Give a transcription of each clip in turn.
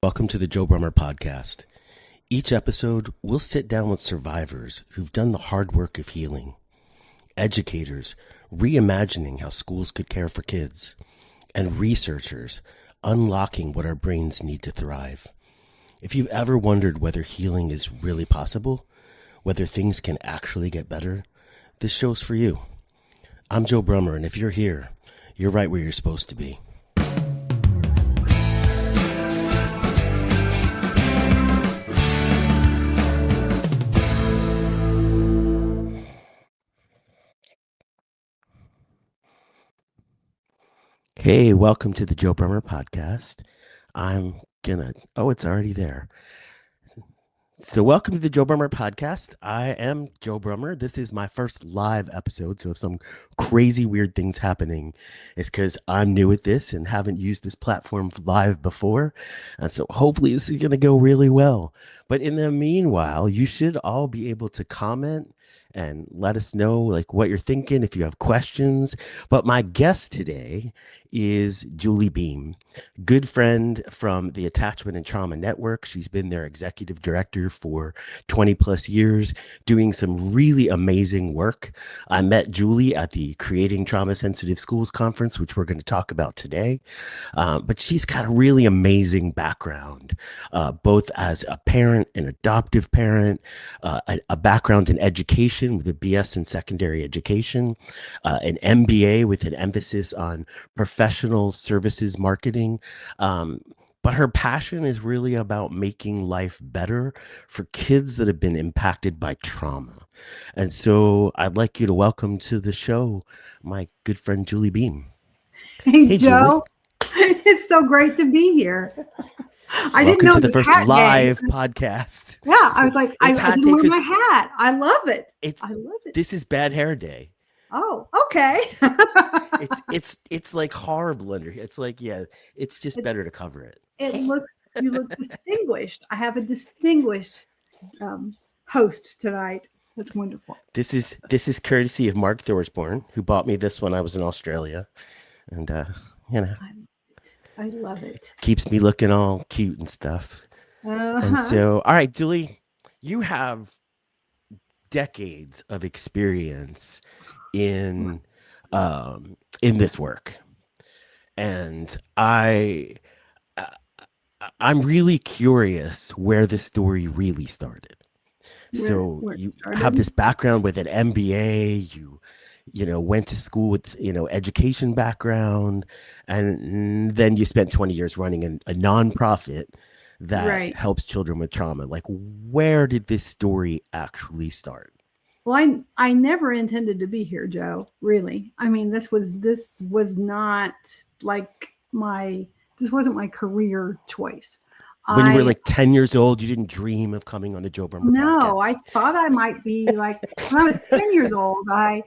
Welcome to the Joe Brummer podcast. Each episode, we'll sit down with survivors who've done the hard work of healing, educators reimagining how schools could care for kids, and researchers unlocking what our brains need to thrive. If you've ever wondered whether healing is really possible, whether things can actually get better, this show's for you. I'm Joe Brummer, and if you're here, you're right where you're supposed to be. Hey, welcome to the Joe Brummer podcast. It's already there. So welcome to the Joe Brummer podcast. I am Joe Brummer. This is my first live episode. So if some crazy weird things happening, it's because I'm new at this and haven't used this platform live before. And so hopefully this is going to go really well. But in the meanwhile, you should all be able to comment and let us know what you're thinking, if you have questions. But my guest today is Julie Beem, good friend from the Attachment and Trauma Network. She's been their executive director for 20 plus years, doing some really amazing work. I met Julie at the Creating Trauma Sensitive Schools conference, which we're going to talk about today. But she's got a really amazing background, both as a parent, an adoptive parent, a background in education with a BS in secondary education, an MBA with an emphasis on professional services marketing. But her passion is really about making life better for kids that have been impacted by trauma. And so I'd like you to welcome to the show my good friend, Julie Beem. Hey Joe. Julie. It's so great to be here. Welcome to the first live podcast. Yeah, I was like, I didn't wear my hat. I love it. I love it. This is bad hair day. Oh, okay. it's like horrible under here. It's like, yeah, it's just better to cover it. You look distinguished. I have a distinguished host tonight. That's wonderful. This is courtesy of Mark Thorsborn, who bought me this when I was in Australia, and I love it. Keeps me looking all cute and stuff. And so, all right, Julie, you have decades of experience in this work, and I'm really curious where the story really started. So you have this background with an MBA, you went to school with, education background, and then you spent 20 years running a nonprofit that helps children with trauma. Where did this story actually start? Well, I never intended to be here, Joe, really. I mean, this was not this wasn't my career choice. When you were 10 years old, you didn't dream of coming on the Joe Brummer podcast? No, I thought I might be when I was 10 years old, I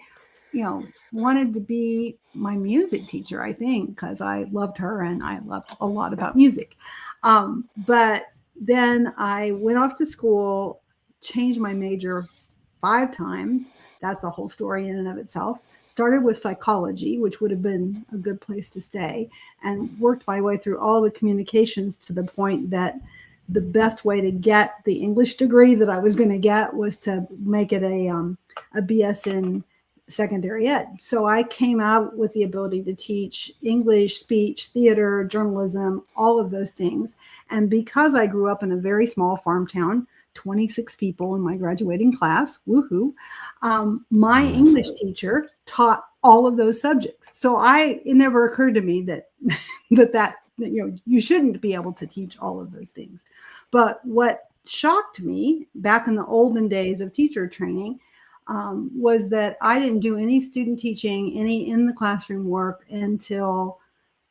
wanted to be my music teacher, I think, because I loved her and I loved a lot about music. But then I went off to school, changed my major 5 times. That's a whole story in and of itself. Started with psychology, which would have been a good place to stay, and worked my way through all the communications to the point that the best way to get the English degree that I was going to get was to make it a BS in secondary ed. So I came out with the ability to teach English, speech, theater, journalism, all of those things. And because I grew up in a very small farm town, 26 people in my graduating class, woohoo, my English teacher taught all of those subjects. So it never occurred to me that you shouldn't be able to teach all of those things. But what shocked me back in the olden days of teacher training was that I didn't do any student teaching, any in the classroom work until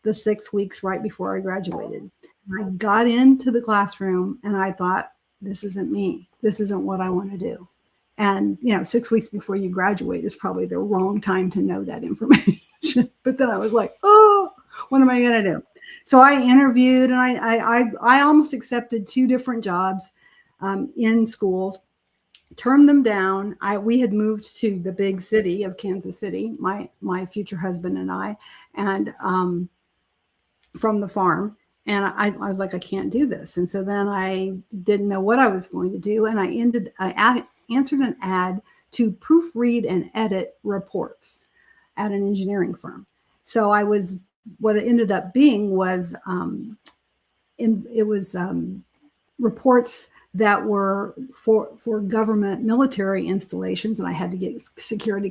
the 6 weeks right before I graduated. And I got into the classroom and I thought, this isn't me. This isn't what I want to do. And, 6 weeks before you graduate is probably the wrong time to know that information. But then I was like, oh, what am I going to do? So I interviewed and I almost accepted 2 different jobs in schools, turned them down. We had moved to the big city of Kansas City, my future husband and I, and from the farm. And I was like, I can't do this. And so then I didn't know what I was going to do. And I answered an ad to proofread and edit reports at an engineering firm. So what it ended up being was, it was reports that were for government military installations, and I had to get security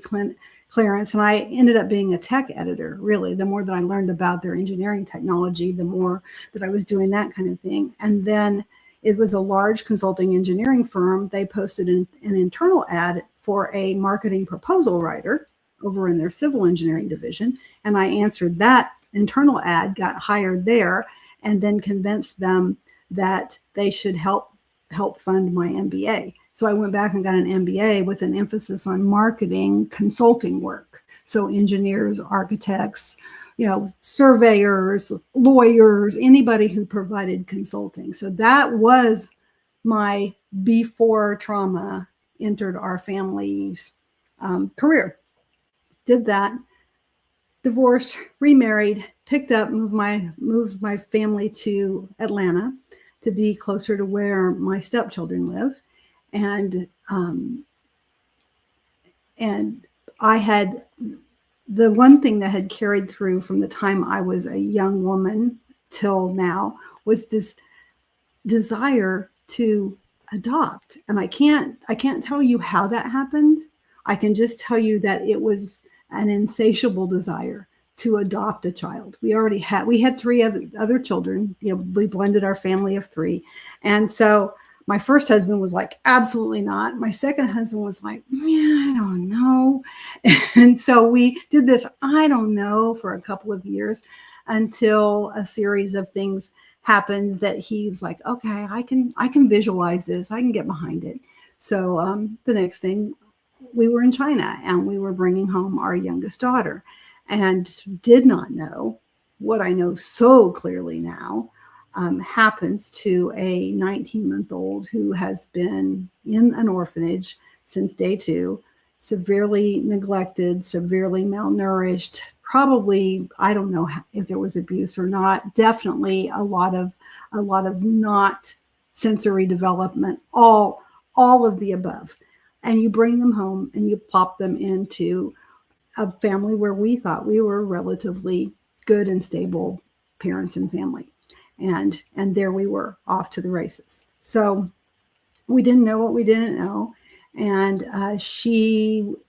clearance. And I ended up being a tech editor. Really, the more that I learned about their engineering technology, the more that I was doing that kind of thing. And then it was a large consulting engineering firm. They posted an internal ad for a marketing proposal writer over in their civil engineering division, and I answered that internal ad, got hired there, and then convinced them that they should help fund my MBA. So I went back and got an MBA with an emphasis on marketing consulting work. So engineers, architects, surveyors, lawyers, anybody who provided consulting. So that was my before trauma entered our family's career. Did that, divorced, remarried, picked up, moved my family to Atlanta to be closer to where my stepchildren live. And I had, the one thing that had carried through from the time I was a young woman till now was this desire to adopt. And I can't tell you how that happened. I can just tell you that it was an insatiable desire to adopt a child. We had three other children. We blended our family of three. And so my first husband was like, absolutely not. My second husband was like, yeah, I don't know. And so we did this, I don't know, for a couple of years until a series of things happened that he was like, okay, I can visualize this. I can get behind it. So the next thing, we were in China and we were bringing home our youngest daughter, and did not know what I know so clearly now happens to a 19-month-old who has been in an orphanage since day 2, severely neglected, severely malnourished, probably, I don't know if there was abuse or not, definitely a lot of not sensory development, all of the above. And you bring them home and you plop them into a family where we thought we were relatively good and stable parents and family. And there we were, off to the races. So we didn't know what we didn't know. And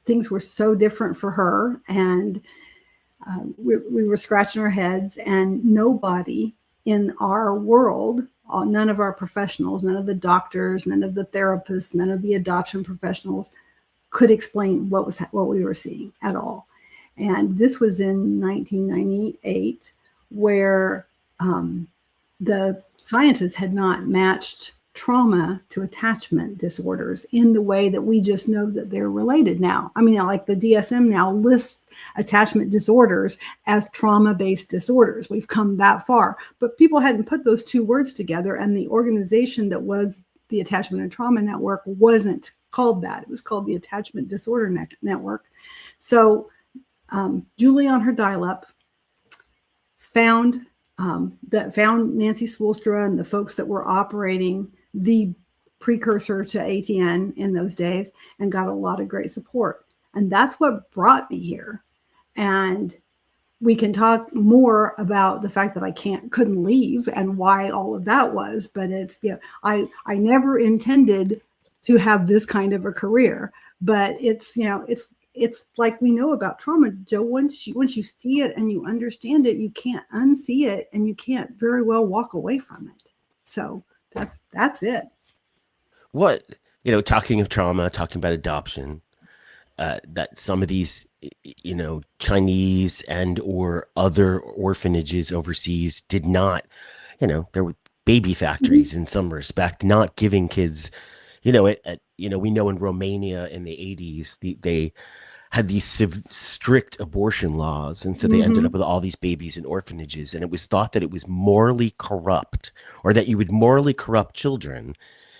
things were so different for her. And we were scratching our heads, and nobody in our world, none of our professionals, none of the doctors, none of the therapists, none of the adoption professionals could explain what we were seeing at all. And this was in 1998, where the scientists had not matched trauma to attachment disorders in the way that we just know that they're related now. I mean, like the DSM now lists attachment disorders as trauma-based disorders. We've come that far, but people hadn't put those two words together, and the organization that was the Attachment and Trauma Network wasn't called that. It was called the Attachment Disorder Network. So Julie on her dial-up found Nancy Spoolstra and the folks that were operating the precursor to ATN in those days, and got a lot of great support. And that's what brought me here. And we can talk more about the fact that I couldn't leave and why all of that was, but it's, I never intended to have this kind of a career, but it's like we know about trauma, Joe. Once you see it and you understand it, you can't unsee it, and you can't very well walk away from it. So that's it. What, talking of trauma, talking about adoption, that some of these, Chinese and or other orphanages overseas did not, there were baby factories in some respect, not giving kids, we know in Romania in the 80s, they had these strict abortion laws. And so they ended up with all these babies in orphanages. And it was thought that it was morally corrupt, or that you would morally corrupt children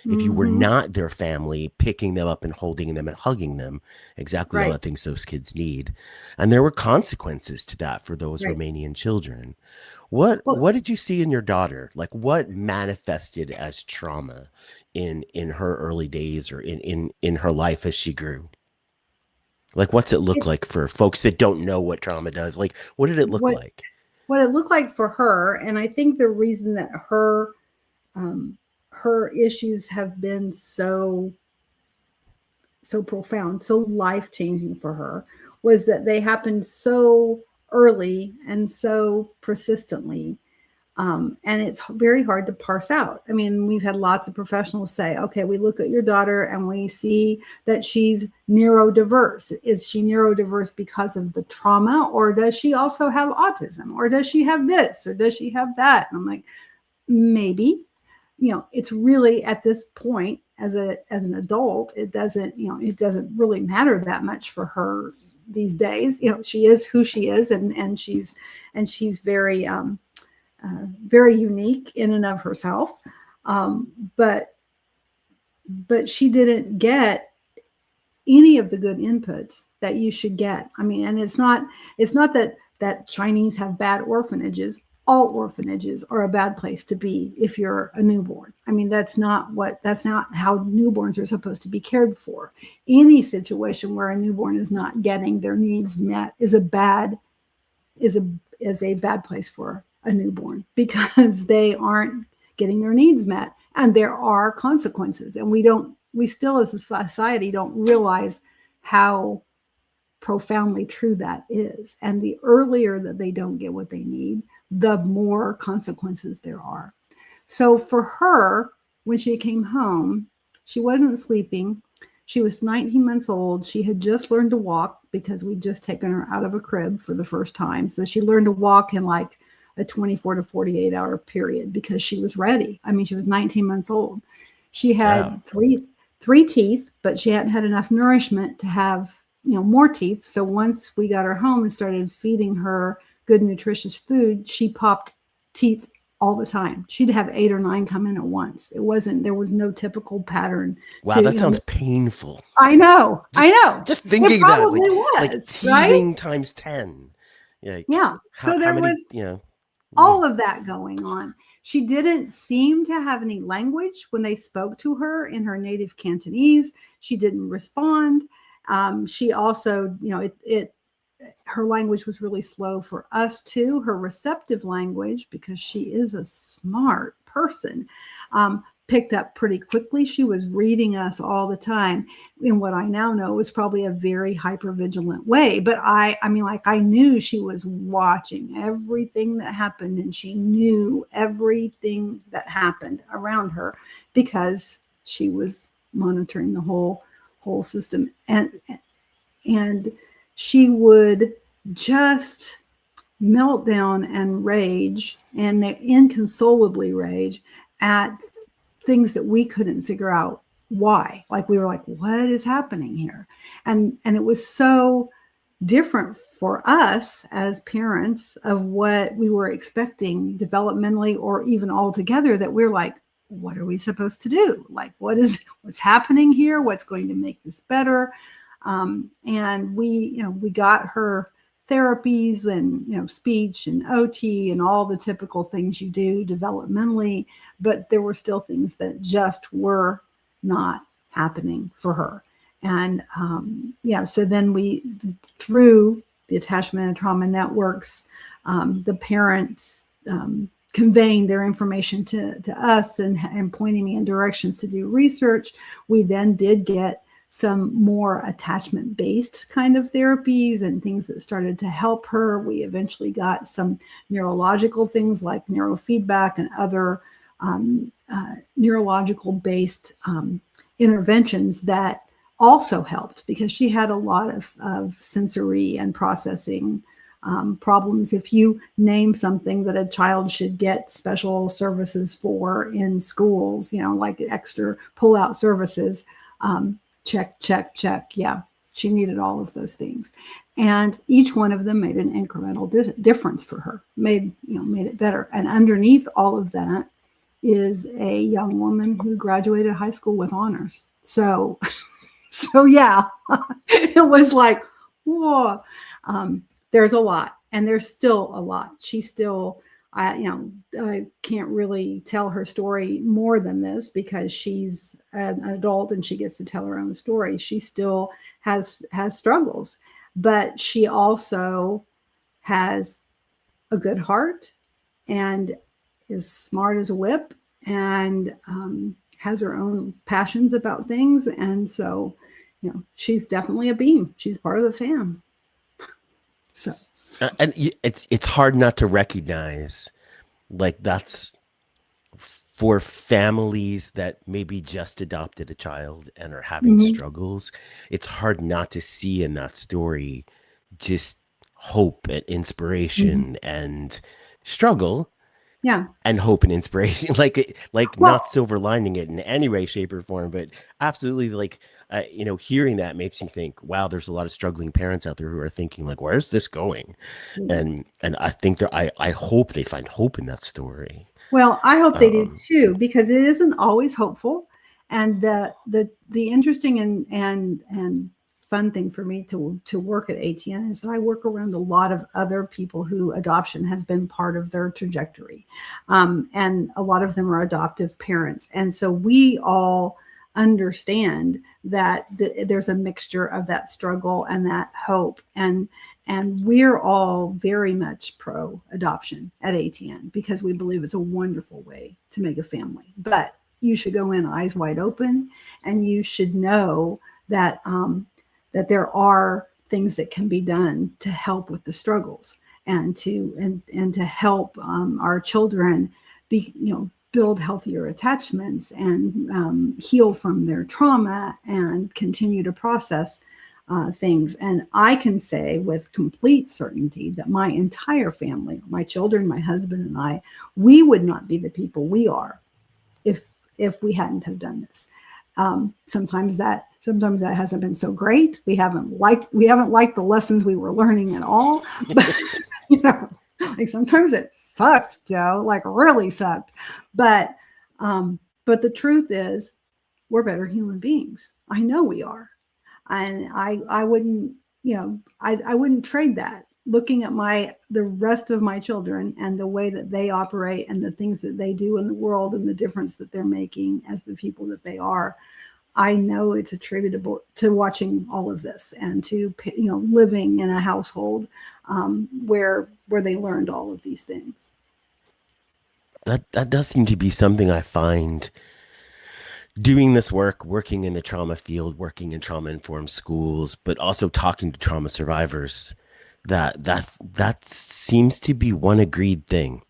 if you were Mm-hmm. not their family, picking them up and holding them and hugging them, exactly all Right. the things those kids need. And there were consequences to that for those Right. Romanian children. What Well, did you see in your daughter? Like what manifested as trauma in her early days or in her life as she grew? Like what's it look it, like for folks that don't know what trauma does? Like what did it look what like? what it looked like for her, and I think the reason that um, her issues have been so profound, so life changing for her, was that they happened so early and so persistently. And it's very hard to parse out. I mean, we've had lots of professionals say, okay, we look at your daughter and we see that she's neurodiverse. Is she neurodiverse because of the trauma, or does she also have autism, or does she have this, or does she have that? And I'm like, maybe. It's really at this point as an adult, it doesn't really matter that much for her these days. She is who she is, and she's very unique in and of herself. But she didn't get any of the good inputs that you should get. I mean, and it's not that Chinese have bad orphanages. All orphanages are a bad place to be if you're a newborn. I mean, that's not how newborns are supposed to be cared for. Any situation where a newborn is not getting their needs met is a bad place for a newborn, because they aren't getting their needs met, and there are consequences, and we still as a society don't realize how profoundly true that is. And the earlier that they don't get what they need, the more consequences there are. So for her, when she came home, she wasn't sleeping. She was 19 months old. She had just learned to walk because we'd just taken her out of a crib for the first time. So she learned to walk in like a 24 to 48-hour period because she was ready. I mean, she was 19 months old. She Wow. had three teeth, but she hadn't had enough nourishment to have more teeth. So once we got her home and started feeding her good nutritious food, she popped teeth all the time. She'd have 8 or 9 come in at once. There was no typical pattern Wow, to, that sounds painful. I know, I Just know. just It thinking that probably like was, right? teething times 10. Like Yeah. how So how there many, was mm, all of that going on. She didn't seem to have any language when they spoke to her in her native Cantonese. She didn't respond. She also, her language was really slow for us too. Her receptive language, because she is a smart person, picked up pretty quickly. She was reading us all the time in what I now know is probably a very hypervigilant way. But I mean, like, I knew she was watching everything that happened, and she knew everything that happened around her because she was monitoring the whole system. And she would just melt down and rage, and inconsolably rage at things that we couldn't figure out why. Like, we were like, what is happening here? And it was so different for us as parents of what we were expecting developmentally or even altogether, that we're like, what are we supposed to do? Like, what's happening here? What's going to make this better? And we got her therapies and speech and OT and all the typical things you do developmentally, but there were still things that just were not happening for her. And so then through the attachment and trauma networks, the parents conveying their information to us and pointing me in directions to do research. We then did get some more attachment based kind of therapies and things that started to help her. We eventually got some neurological things like neurofeedback and other neurological based interventions that also helped, because she had a lot of sensory and processing problems. If you name something that a child should get special services for in schools, like extra pull-out services, check, check, check. Yeah, she needed all of those things. And each one of them made an incremental difference for her, made it better. And underneath all of that is a young woman who graduated high school with honors. So yeah, it was like, whoa. There's a lot, and there's still a lot. She's still, I can't really tell her story more than this because she's an adult and she gets to tell her own story. She still has struggles, but she also has a good heart and is smart as a whip and has her own passions about things. And so, she's definitely a beam. She's part of the fam. So, And it's hard not to recognize, like, that's for families that maybe just adopted a child and are having mhm, struggles. It's hard not to see in that story just hope and mhm. inspiration and struggle Yeah. and hope and inspiration. Like Well, not silver lining it in any way, shape, or form, but absolutely, like, hearing that makes me think, wow, there's a lot of struggling parents out there who are thinking, like, where's this going? And I think that I hope they find hope in that story. well, I hope they do um too, because it isn't always hopeful. And the interesting and fun thing for me to work at ATN is that I work around a lot of other people who adoption has been part of their trajectory, and a lot of them are adoptive parents, and so we all understand that there's a mixture of that struggle and that hope, and we're all very much pro adoption at ATN because we believe it's a wonderful way to make a family. But you should go in eyes wide open, and you should know that that there are things that can be done to help with the struggles and to help our children be build healthier attachments and heal from their trauma and continue to process things. And I can say with complete certainty that my entire family, my children, my husband, and I, we would not be the people we are if we hadn't have done this. Sometimes that hasn't been so great. We haven't liked the lessons we were learning at all. But you know, like sometimes it sucked, Joe, like really sucked. But but the truth is, we're better human beings. I know we are, and I wouldn't I wouldn't trade that. Looking at the rest of my children and the way that they operate and the things that they do in the world and the difference that they're making as the people that they are, I know it's attributable to watching all of this and to living in a household where they learned all of these things. that does seem to be something I find doing this work, working in the trauma field, working in trauma informed schools, but also talking to trauma survivors. That seems to be one agreed thing.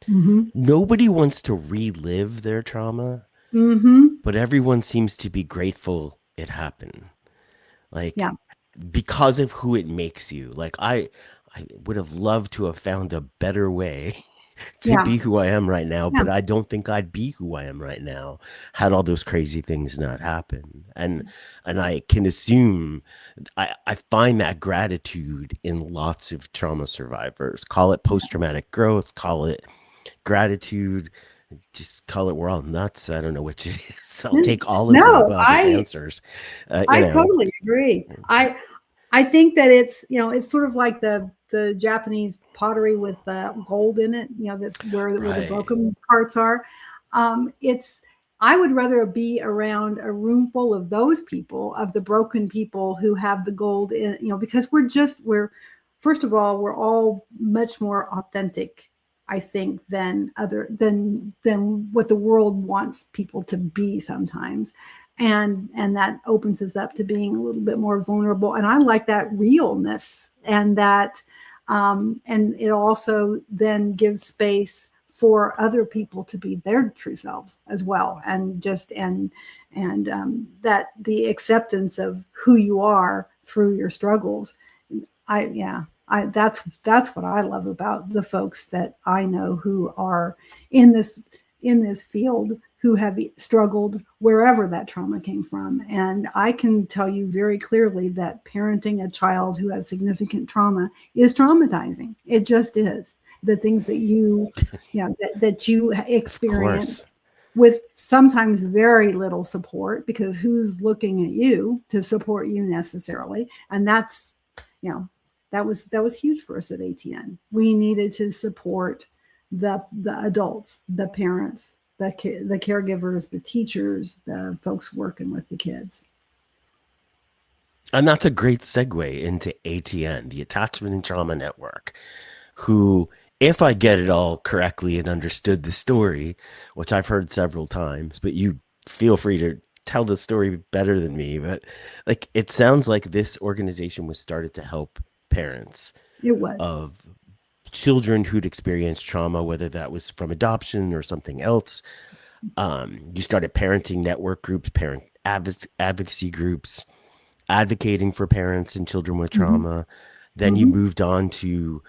Mm-hmm. Nobody wants to relive their trauma, Mm-hmm. but everyone seems to be grateful it happened. Like, Yeah. because of who it makes you. Like, I would have loved to have found a better way to Yeah. be who I am right now, Yeah. but I don't think I'd be who I am right now had all those crazy things not happen. And I can assume I find that gratitude in lots of trauma survivors. Call it post-traumatic growth, call it gratitude, just call it we're all nuts. I don't know which it is. I'll take all of the No, above as answers. I totally agree. I think that it's sort of like the Japanese pottery with gold in it. That's where the Right. broken parts are. It's I would rather be around a room full of those people, of the broken people who have the gold in. Because we're first of all, we're all much more authentic, I think, than what the world wants people to be sometimes, and that opens us up to being a little bit more vulnerable, and I like that realness, and it also then gives space for other people to be their true selves as well, and that the acceptance of who you are through your struggles. I yeah I that's what I love about the folks that I know who are in this field, who have struggled wherever that trauma came from. And I can tell you very clearly that parenting a child who has significant trauma is traumatizing. It just is. The things that you Of experience course. with sometimes very little support, because who's looking at you to support you necessarily? And that's, you know, that was huge for us at ATN. We needed to support the adults, the parents, the caregivers, the teachers, the folks working with the kids. And that's a great segue into ATN, the Attachment and Trauma Network, who, if I get it all correctly and understood the story, which I've heard several times, but you feel free to tell the story better than me. But like, it sounds like this organization was started to help parents It was. of children who'd experienced trauma, whether that was from adoption or something else. You started parenting network groups, parent advocacy groups, advocating for parents and children with Mm-hmm. trauma. Then you Mm-hmm. moved on to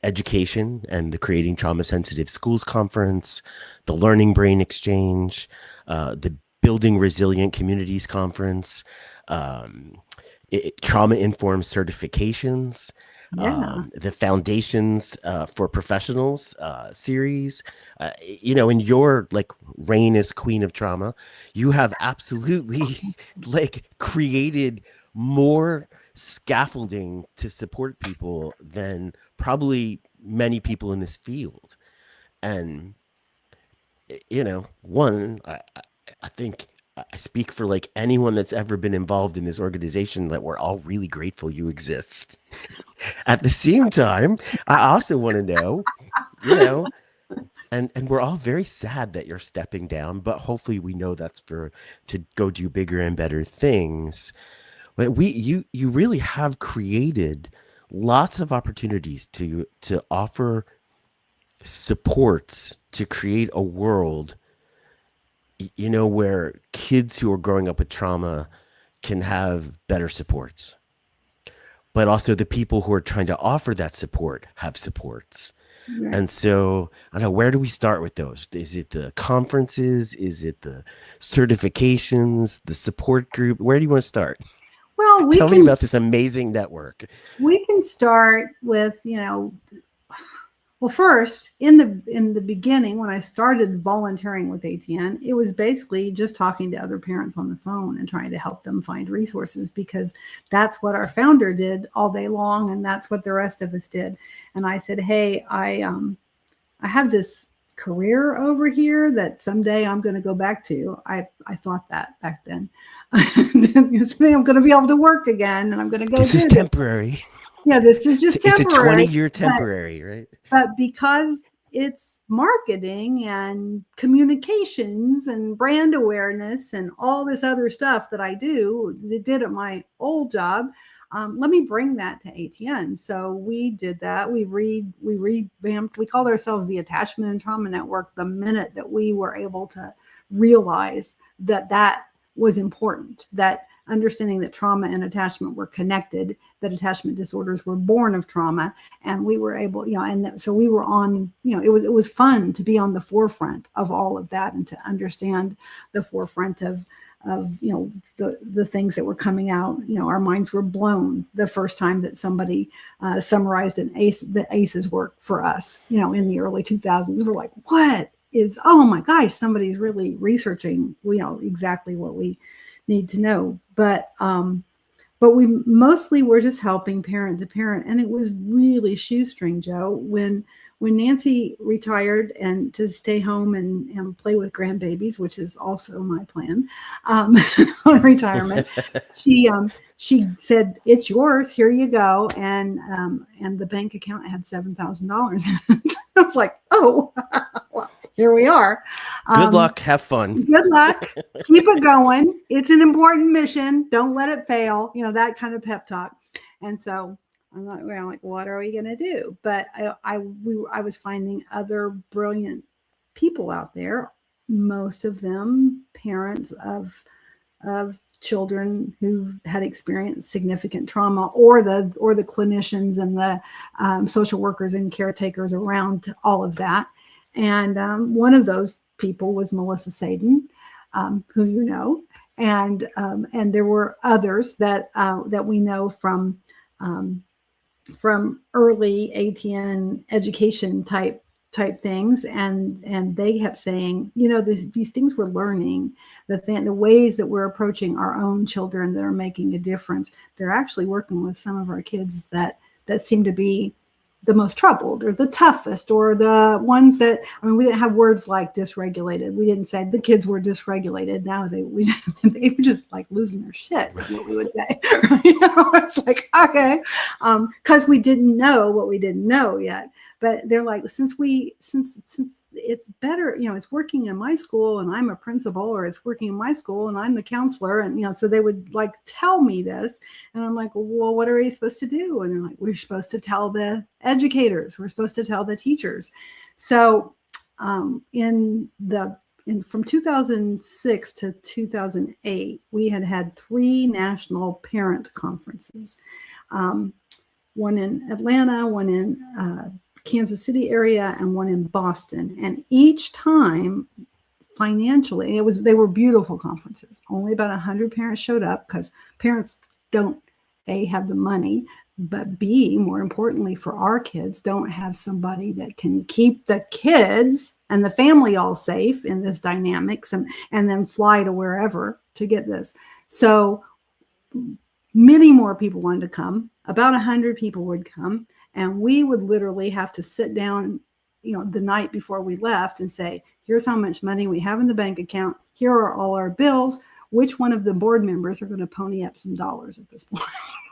education and the Creating Trauma Sensitive Schools Conference, the Learning Brain Exchange, the Building Resilient Communities Conference, um, trauma informed certifications, Yeah. the Foundations for Professionals series. In your like reign as Queen of Trauma, you have absolutely like created more scaffolding to support people than probably many people in this field. And I think I speak for like anyone that's ever been involved in this organization that we're all really grateful you exist. At the same time, I also want to know, you know, and we're all very sad that you're stepping down, but hopefully we know that's for to go do bigger and better things. But you really have created lots of opportunities to offer supports to create a world, where kids who are growing up with trauma can have better supports, but also the people who are trying to offer that support have supports. Right. And so I don't know, where do we start with those? Is it the conferences? Is it the certifications, the support group? Where do you want to start? Well, Tell me about this amazing network. we can start with, well, first, in the beginning, when I started volunteering with ATN, it was basically just talking to other parents on the phone and trying to help them find resources, because that's what our founder did all day long, and that's what the rest of us did. And I said, "Hey, I have this career over here that someday I'm going to go back to." I thought that back then. Someday I'm going to be able to work again, and I'm going to go This is do this. temporary. Yeah, this is just It's a temporary. 20-year But temporary, right? but because it's marketing and communications and brand awareness and all this other stuff that I did at my old job, let me bring that to ATN. So we did that. We revamped. We called ourselves the Attachment and Trauma Network the minute that we were able to realize that was important. That understanding that trauma and attachment were connected, that attachment disorders were born of trauma, and we were able, so we were on, it was fun to be on the forefront of all of that and to understand the forefront of the things that were coming out. Our minds were blown the first time that somebody summarized the ACEs work for us, in the early 2000s. We're like, oh my gosh, somebody's really researching, exactly what we need to know. But we mostly were just helping parent to parent, and it was really shoestring, Joe. When Nancy retired and to stay home and play with grandbabies, which is also my plan on retirement, she said, "It's yours. Here you go." And the bank account had $7,000. I was like, "Oh, well, here we are. Good luck. Have fun. Good luck. Keep it going. It's an important mission. Don't let it fail." That kind of pep talk. And so I'm like, what are we going to do? But I was finding other brilliant people out there, most of them parents of children who had experienced significant trauma, or the clinicians and the social workers and caretakers around all of that. And one of those people was Melissa Sadin, who and there were others that we know from early ATN education type type things, and they kept saying, you know, these things we're learning, the ways that we're approaching our own children that are making a difference, they're actually working with some of our kids that seem to be the most troubled or the toughest or the ones that, I mean, we didn't have words like dysregulated. We didn't say the kids were dysregulated. Now they were just like losing their shit is what we would say. You know, it's like, okay. Because we didn't know what we didn't know yet. But they're like, since it's better, you know, it's working in my school and I'm a principal, or it's working in my school and I'm the counselor. And, you know, so they would like tell me this. And I'm like, well, what are we supposed to do? And they're like, we're supposed to tell the educators. We're supposed to tell the teachers. So from 2006 to 2008, we had 3 national parent conferences. One in Atlanta, one in Kansas City area, and one in Boston. And each time, financially, they were beautiful conferences. Only about 100 parents showed up because parents don't A, have the money, but B, more importantly for our kids, don't have somebody that can keep the kids and the family all safe in this dynamics and then fly to wherever to get this. So many more people wanted to come. About 100 people would come. And we would literally have to sit down, you know, the night before we left and say, here's how much money we have in the bank account. Here are all our bills. Which one of the board members are going to pony up some dollars at this point?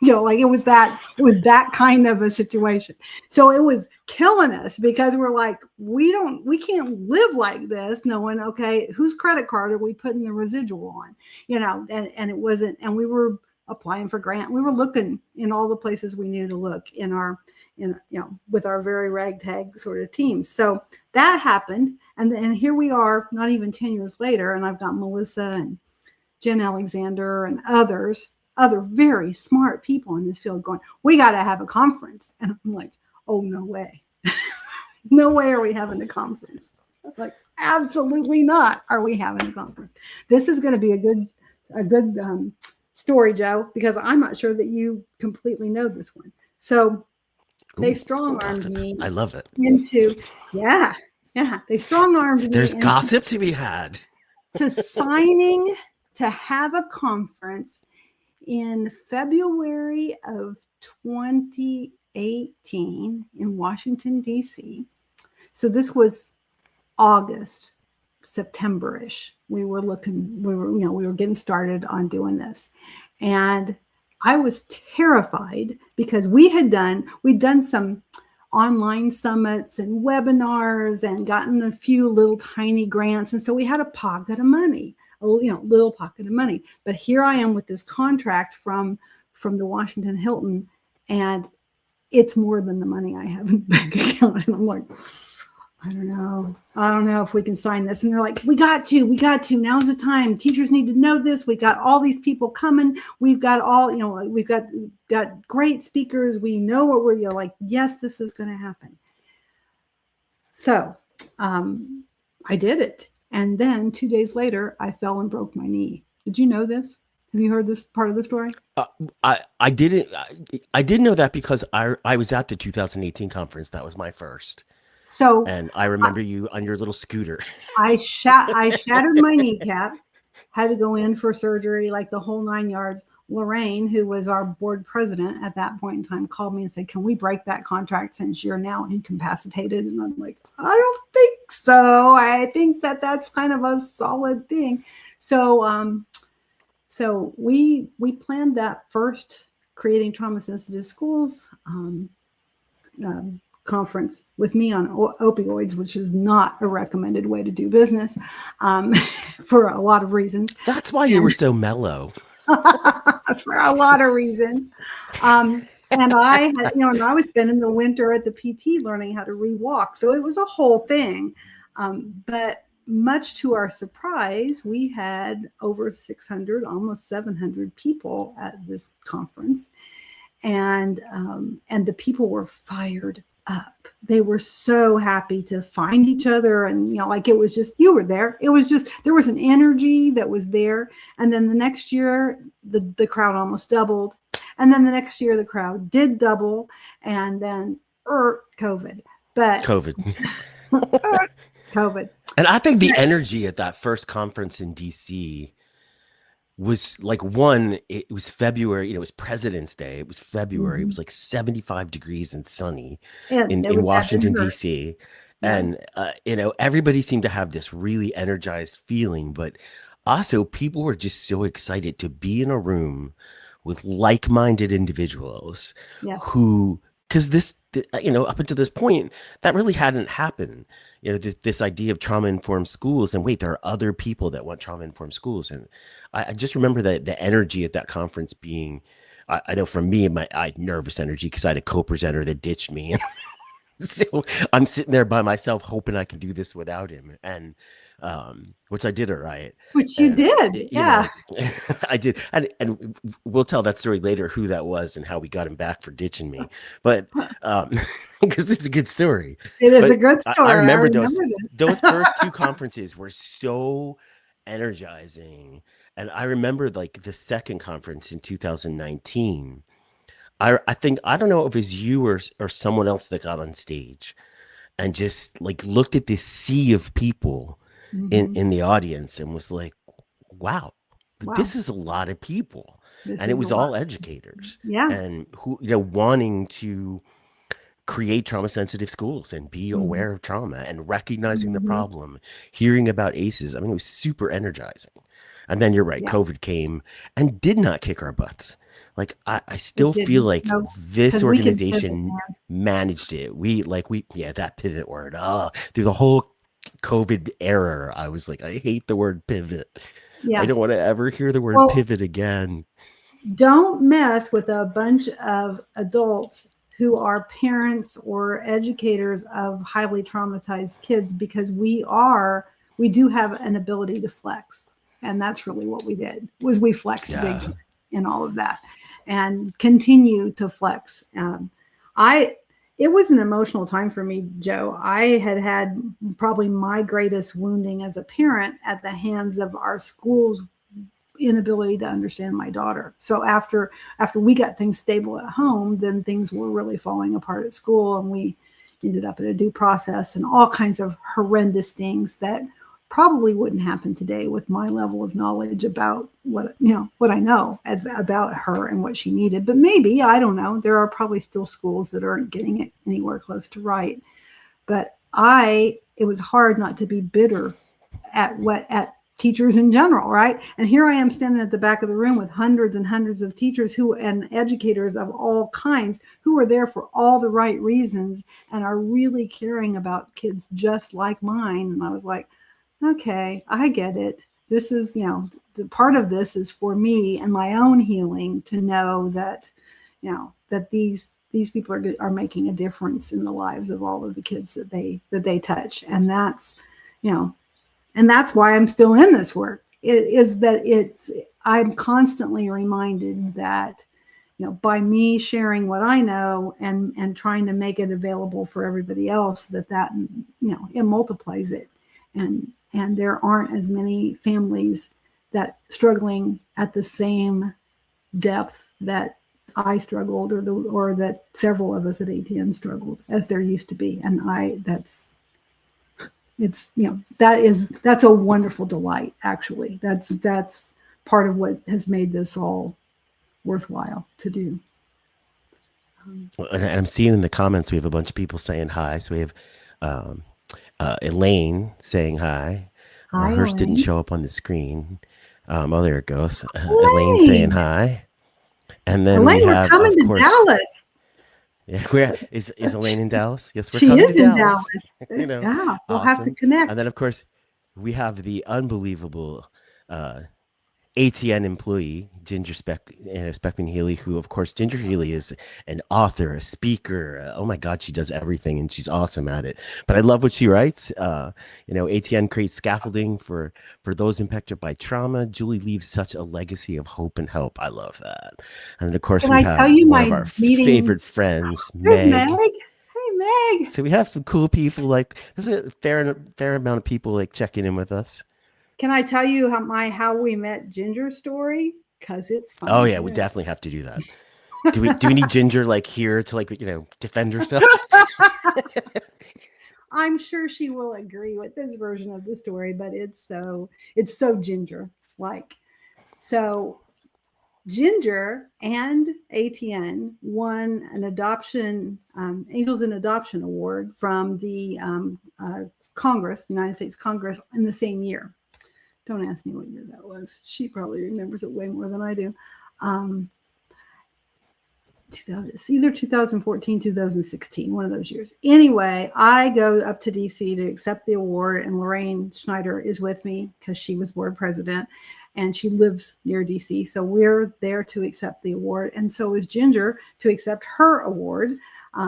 You know, like it was that kind of a situation. So it was killing us because we're like, we can't live like this knowing, okay, whose credit card are we putting the residual on? You know, and it wasn't, and we were applying for grant. We were looking in all the places we knew to look with our very ragtag sort of team. So that happened. And here we are, not even 10 years later. And I've got Melissa and Jen Alexander and other very smart people in this field going, we got to have a conference. And I'm like, oh, no way. No way are we having a conference. Like, absolutely not are we having a conference. This is going to be a good story, Joe, because I'm not sure that you completely know this one. So they strong-armed me. I love it. They strong-armed me. There's gossip to be had. To signing to have a conference in February of 2018 in Washington, D.C. So this was August, September-ish. We were getting started on doing this. And I was terrified because we'd done some online summits and webinars and gotten a few little tiny grants. And so we had a pocket of money, little pocket of money. But here I am with this contract from the Washington Hilton, and it's more than the money I have in the bank account. And I'm like, I don't know if we can sign this. And they're like, we got to, now's the time. Teachers need to know this. We got all these people coming. We've got we've got great speakers. We know what we're like, yes, this is going to happen. So I did it. And then 2 days later, I fell and broke my knee. Did you know this? Have you heard this part of the story? I didn't. I did know that because I was at the 2018 conference. That was my first. So, and I remember you on your little scooter. I shattered my kneecap, had to go in for surgery, like the whole 9 yards. Lorraine, who was our board president at that point in time, called me and said, can we break that contract since you're now incapacitated? And I'm like, I don't think so. I think that's kind of a solid thing. So, so we planned that first Creating Trauma-Sensitive Schools conference with me on opioids, which is not a recommended way to do business for a lot of reasons. That's why you were so mellow. For a lot of reasons. And I had, and I was spending the winter at the PT learning how to rewalk. So it was a whole thing. But much to our surprise, we had over 600, almost 700 people at this conference. And the people were fired up. They were so happy to find each other. And, like it was just, you were there. It was just, there was an energy that was there. And then the next year, the crowd almost doubled. And then the next year, the crowd did double. And then COVID. But COVID. COVID. And I think the energy at that first conference in DC was like it was February, it was President's Day. It was February. It Mm-hmm. was like 75 degrees and sunny And it in was that Washington, dessert. DC. Yeah. And, everybody seemed to have this really energized feeling, but also people were just so excited to be in a room with like-minded individuals Yes. who, because up until this point, that really hadn't happened. This idea of trauma-informed schools, and wait, there are other people that want trauma-informed schools. And I just remember that the energy at that conference being, I know for me, I had nervous energy because I had a co-presenter that ditched me. So I'm sitting there by myself hoping I can do this without him. And which I did all right. Which you And did. Yeah. I did. And we'll tell that story later, who that was and how we got him back for ditching me. But because it's a good story. It is a But good I story. I remember remember those this. first two conferences were so energizing. And I remember like the second conference in 2019. I think, I don't know if it was you or someone else that got on stage and just like looked at this sea of people Mm-hmm. in the audience and was like, wow, Wow. this is a lot of people. This And it is a was lot. all educators Yeah. and who, wanting to create trauma sensitive schools and be Mm-hmm. aware of trauma and recognizing the Mm-hmm. problem, hearing about ACEs. I mean, it was super energizing. And then you're right, Yeah. COVID came and did not kick our butts. Like I It still feel didn't. like No, this because we can pivot, organization man. managed it. Yeah, that pivot word. Through the whole COVID era, I was like, I hate the word pivot. I Yeah. don't want to ever hear the word Well, pivot again. don't mess with a bunch of adults who are parents or educators of highly traumatized kids, because we do have an ability to flex, and that's really what we did, was we flexed big Yeah. time in all of that and continue to flex. I It was an emotional time for me, Joe. I had probably my greatest wounding as a parent at the hands of our schools inability to understand my daughter. So after we got things stable at home, then things were really falling apart at school, and we ended up in a due process and all kinds of horrendous things that probably wouldn't happen today with my level of knowledge about what I know about her and what she needed. But maybe, I don't know, there are probably still schools that aren't getting it anywhere close to right. But it was hard not to be bitter at teachers in general, right? And here I am standing at the back of the room with hundreds and hundreds of teachers and educators of all kinds who are there for all the right reasons and are really caring about kids just like mine. And I was like, okay, I get it. This is, the part of this is for me and my own healing, to know that, that these people are making a difference in the lives of all of the kids that they touch. And that's, you know, and that's why I'm still in this work. I'm constantly reminded that, by me sharing what I know and trying to make it available for everybody else, that it multiplies it. And there aren't as many families that struggling at the same depth that I struggled, or that several of us at ATN struggled, as there used to be. And that's a wonderful delight. Actually, that's part of what has made this all worthwhile to do. And I'm seeing in the comments we have a bunch of people saying hi. So we have Elaine saying hi. Hi, Hers didn't Elaine. show up on the screen. Oh, there it goes. Elaine saying Elaine. hi. And then we Elaine, we're have, coming of to course, Dallas. is Elaine in Dallas? Yes, we're She coming to is in Dallas. Dallas. Yeah, we'll have to Awesome. And connect. then, of course, we have the unbelievable ATN employee, Ginger Speckman Healy, who, of course, Ginger Healy is an author, a speaker. Oh my God, she does everything and she's awesome at it. But I love what she writes. ATN creates scaffolding for those impacted by trauma. Julie leaves such a legacy of hope and help. I love that. And then, of course, Can we I tell have you one of my our meeting? favorite friends, There's Meg. Meg. Hey, Meg. So we have some cool people. Like, there's a fair amount of people like checking in with us. Can I tell you how we met Ginger story? Because it's fun. Oh yeah, we definitely have to do that. Do we need Ginger like here to defend herself? I'm sure she will agree with this version of the story, but it's so Ginger like. So Ginger and ATN won an adoption Angels in Adoption award from the Congress, United States Congress, in the same year. Don't ask me what year that was. She probably remembers it way more than I do. Um, it's either 2014, 2016, one of those years. Anyway, I go up to DC to accept the award, and Lorraine Schneider is with me because she was board president and she lives near DC. So we're there to accept the award. And so is Ginger to accept her award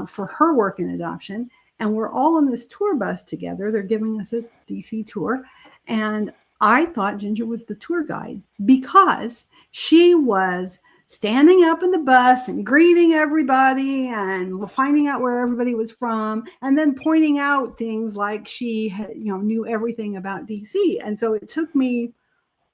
for her work in adoption. And we're all on this tour bus together. They're giving us a DC tour. And I thought Ginger was the tour guide because she was standing up in the bus and greeting everybody and finding out where everybody was from, and then pointing out things like she knew everything about DC. And so it took me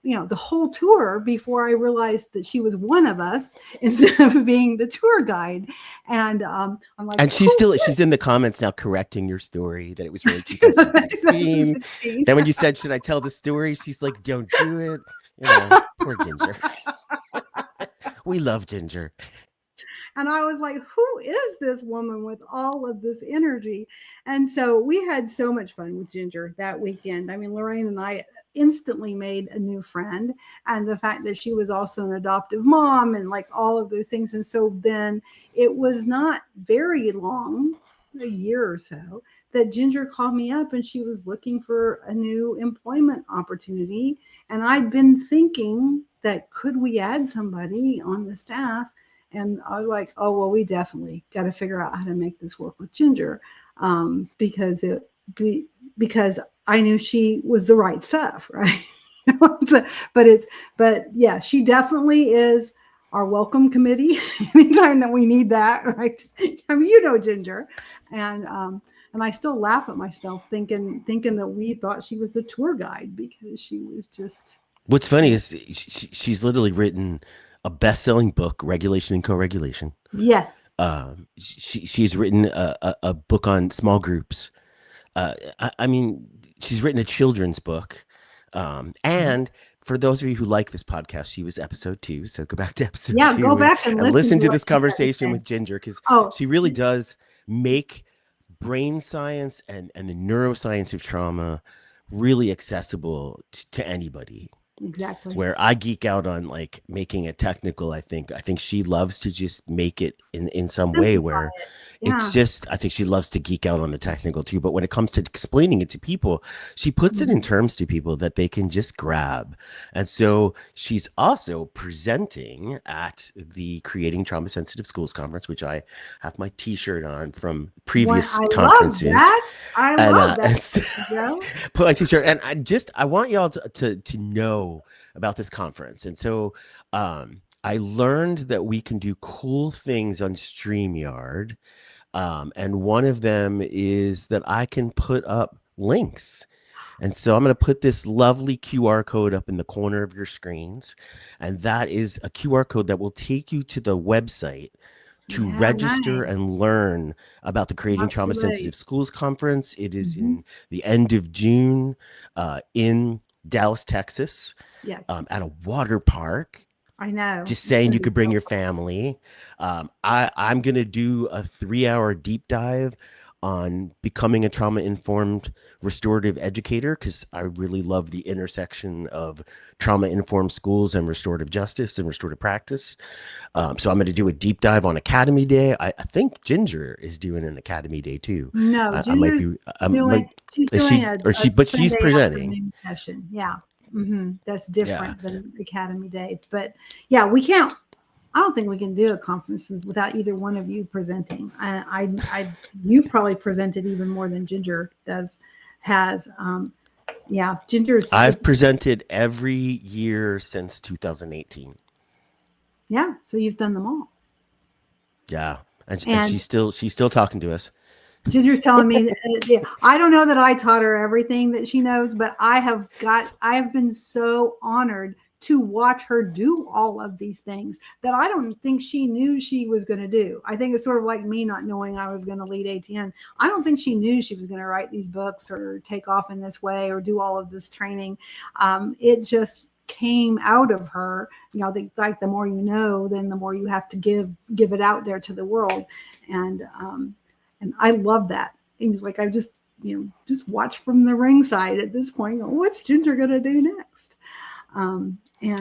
the whole tour before I realized that she was one of us instead of being the tour guide. And I'm like, and she's in the comments now correcting your story that it was really 2016. Then when you said, should I tell the story? She's like, don't do it. Poor Ginger. We love Ginger. And I was like, who is this woman with all of this energy? And so we had so much fun with Ginger that weekend. I mean, Lorraine and I instantly made a new friend, and the fact that she was also an adoptive mom and like all of those things. And so then it was not very long, a year or so, that Ginger called me up and she was looking for a new employment opportunity. And I'd been thinking that could we add somebody on the staff? And I was like, oh, well, we definitely got to figure out how to make this work with Ginger, because I knew she was the right stuff, right? But yeah, she definitely is our welcome committee anytime that we need that, right? I mean, Ginger, and I still laugh at myself thinking that we thought she was the tour guide because she was just. What's funny is she's literally written a best-selling book, Regulation and Co-Regulation. Yes. She's written a book on small groups. I mean, she's written a children's book. And for those of you who like this podcast, she was episode 2. So go back to episode 2. Yeah, go back and listen to this conversation with Ginger, because she really does make brain science and the neuroscience of trauma really accessible to anybody. Exactly. Where I geek out on like making it technical, I think she loves to just make it in some way where it's just, I think she loves to geek out on the technical too. But when it comes to explaining it to people, she puts it in terms to people that they can just grab. And so she's also presenting at the Creating Trauma Sensitive Schools Conference, which I have my t-shirt on from previous conferences. I love that. Put my t-shirt, and I want y'all to know about this conference. And so I learned that we can do cool things on StreamYard, and one of them is that I can put up links. And so I'm going to put this lovely QR code up in the corner of your screens, and that is a QR code that will take you to the website to register and learn about the Creating Trauma Sensitive Schools Conference. It is in the end of June in Dallas, Texas. Yes. At a water park. I know. Just saying, you could bring your family. I'm going to do a 3-hour deep dive on becoming a trauma-informed restorative educator, because I really love the intersection of trauma-informed schools and restorative justice and restorative practice. So I'm going to do a deep dive on Academy Day. I think Ginger is doing an Academy Day too. No, Ginger's she's presenting. Session. Yeah. That's different than Academy Day. But yeah, we can't. I don't think we can do a conference without either one of you presenting. You've probably presented even more than Ginger has. Ginger's. I've presented every year since 2018. Yeah, so you've done them all. Yeah, and she's still talking to us. Ginger's telling me that, I don't know that I taught her everything that she knows, but I have been so honored to watch her do all of these things that I don't think she knew she was going to do. I think it's sort of like me not knowing I was going to lead ATN. I don't think she knew she was going to write these books or take off in this way or do all of this training. It just came out of her. Like the more you know, then the more you have to give it out there to the world. And I love that. It was like I just watch from the ringside at this point. What's Ginger going to do next?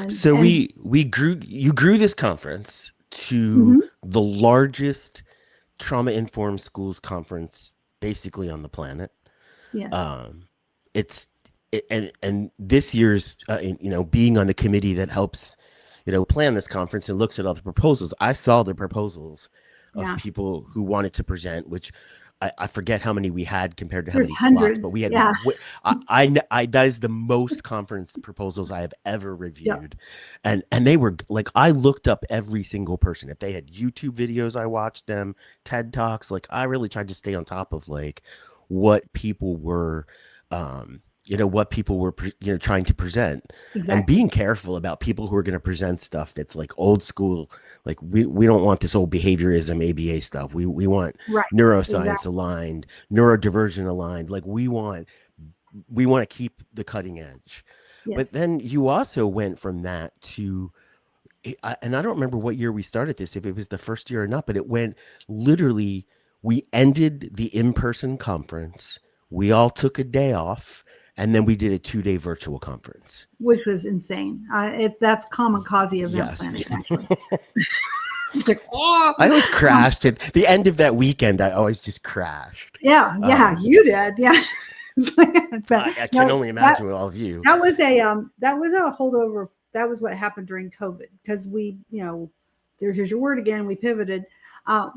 So you grew this conference to the largest trauma-informed schools conference basically on the planet. Yes. And this year's, being on the committee that helps, plan this conference and looks at all the proposals. I saw the proposals of people who wanted to present, which I forget how many we had compared to how many slots, but we had, I that is the most conference proposals I have ever reviewed. And they were like, I looked up every single person. If they had YouTube videos, I watched them, TED Talks. Like I really tried to stay on top of like what people were, trying to present. And being careful about people who are going to present stuff that's like old school. Like we don't want this old behaviorism ABA stuff. We want neuroscience aligned, neurodivergent aligned. Like we want to keep the cutting edge. Yes. But then you also went from that to, and I don't remember what year we started this, if it was the first year or not, but it went literally, we ended the in-person conference. We all took a day off. And then we did a 2-day virtual conference, which was insane. That's kamikaze event planning. Actually, it's like, I always crashed at the end of that weekend. I always just crashed. Yeah, you did. Yeah, but I can only imagine with all of you. That was a holdover. That was what happened during COVID because we, here's your word again. We pivoted.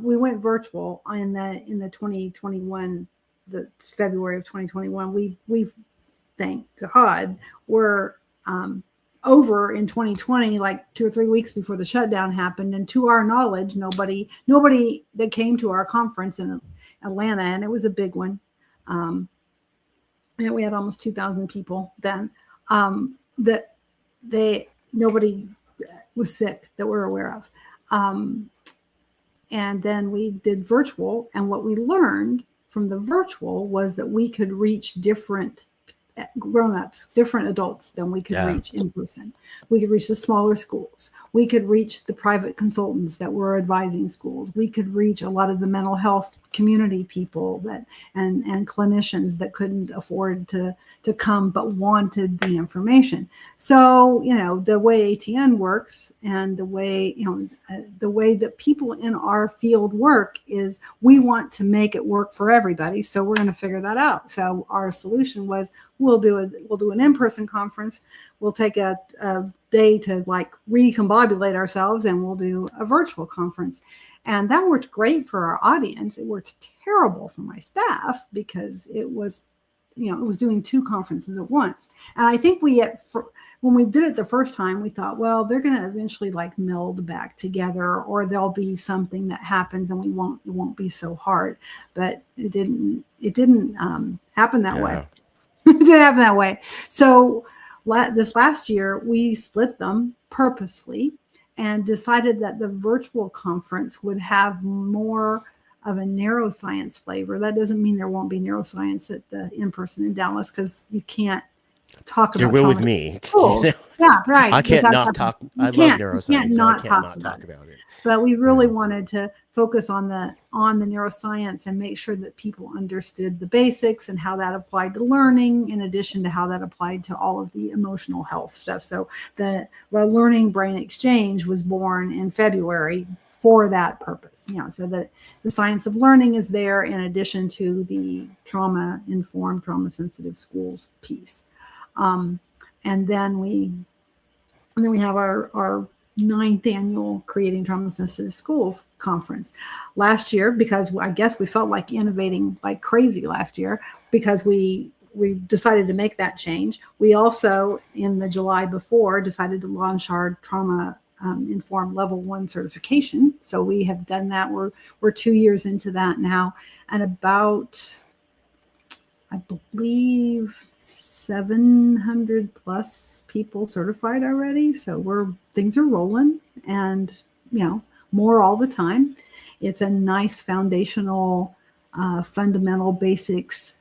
We went virtual in the 2021, the February of 2021. We've thank God, were over in 2020, like 2 or 3 weeks before the shutdown happened. And to our knowledge, nobody that came to our conference in Atlanta, and it was a big one. We had almost 2,000 people then. Nobody was sick that we're aware of. And then we did virtual, and what we learned from the virtual was that we could reach different grown-ups, different adults than we could reach in person. We could reach the smaller schools. We could reach the private consultants that were advising schools. We could reach a lot of the mental health community people and clinicians that couldn't afford to come but wanted the information. So, the way ATN works and the way that people in our field work is we want to make it work for everybody. So we're going to figure that out. So our solution was we'll do an in-person conference. We'll take a day to like recombobulate ourselves, and we'll do a virtual conference. And that worked great for our audience. It worked terrible for my staff because it was doing 2 conferences at once. And I think when we did it the first time, we thought, well, they're going to eventually like meld back together, or there'll be something that happens and it won't be so hard. But it didn't happen that way. It didn't happen that way. So this last year, we split them purposely and decided that the virtual conference would have more of a neuroscience flavor. That doesn't mean there won't be neuroscience at the in-person in Dallas, because you can't talk about it. There will with me. Yeah, right. I can't not talk. I love neuroscience, so I can't not talk about it. But we really wanted to focus on the neuroscience and make sure that people understood the basics and how that applied to learning, in addition to how that applied to all of the emotional health stuff. So the Learning Brain Exchange was born in February for that purpose, so that the science of learning is there in addition to the trauma-informed, trauma-sensitive schools piece. And then we have our 9th annual Creating Trauma-Sensitive Schools conference. Last year, because I guess we felt like innovating like crazy last year, because we decided to make that change. We also, in the July before, decided to launch our trauma informed level 1 certification. So we have done that. We're 2 years into that now, and about, I believe, 700 plus people certified already. So things are rolling, and more all the time. It's a nice foundational, fundamental basics,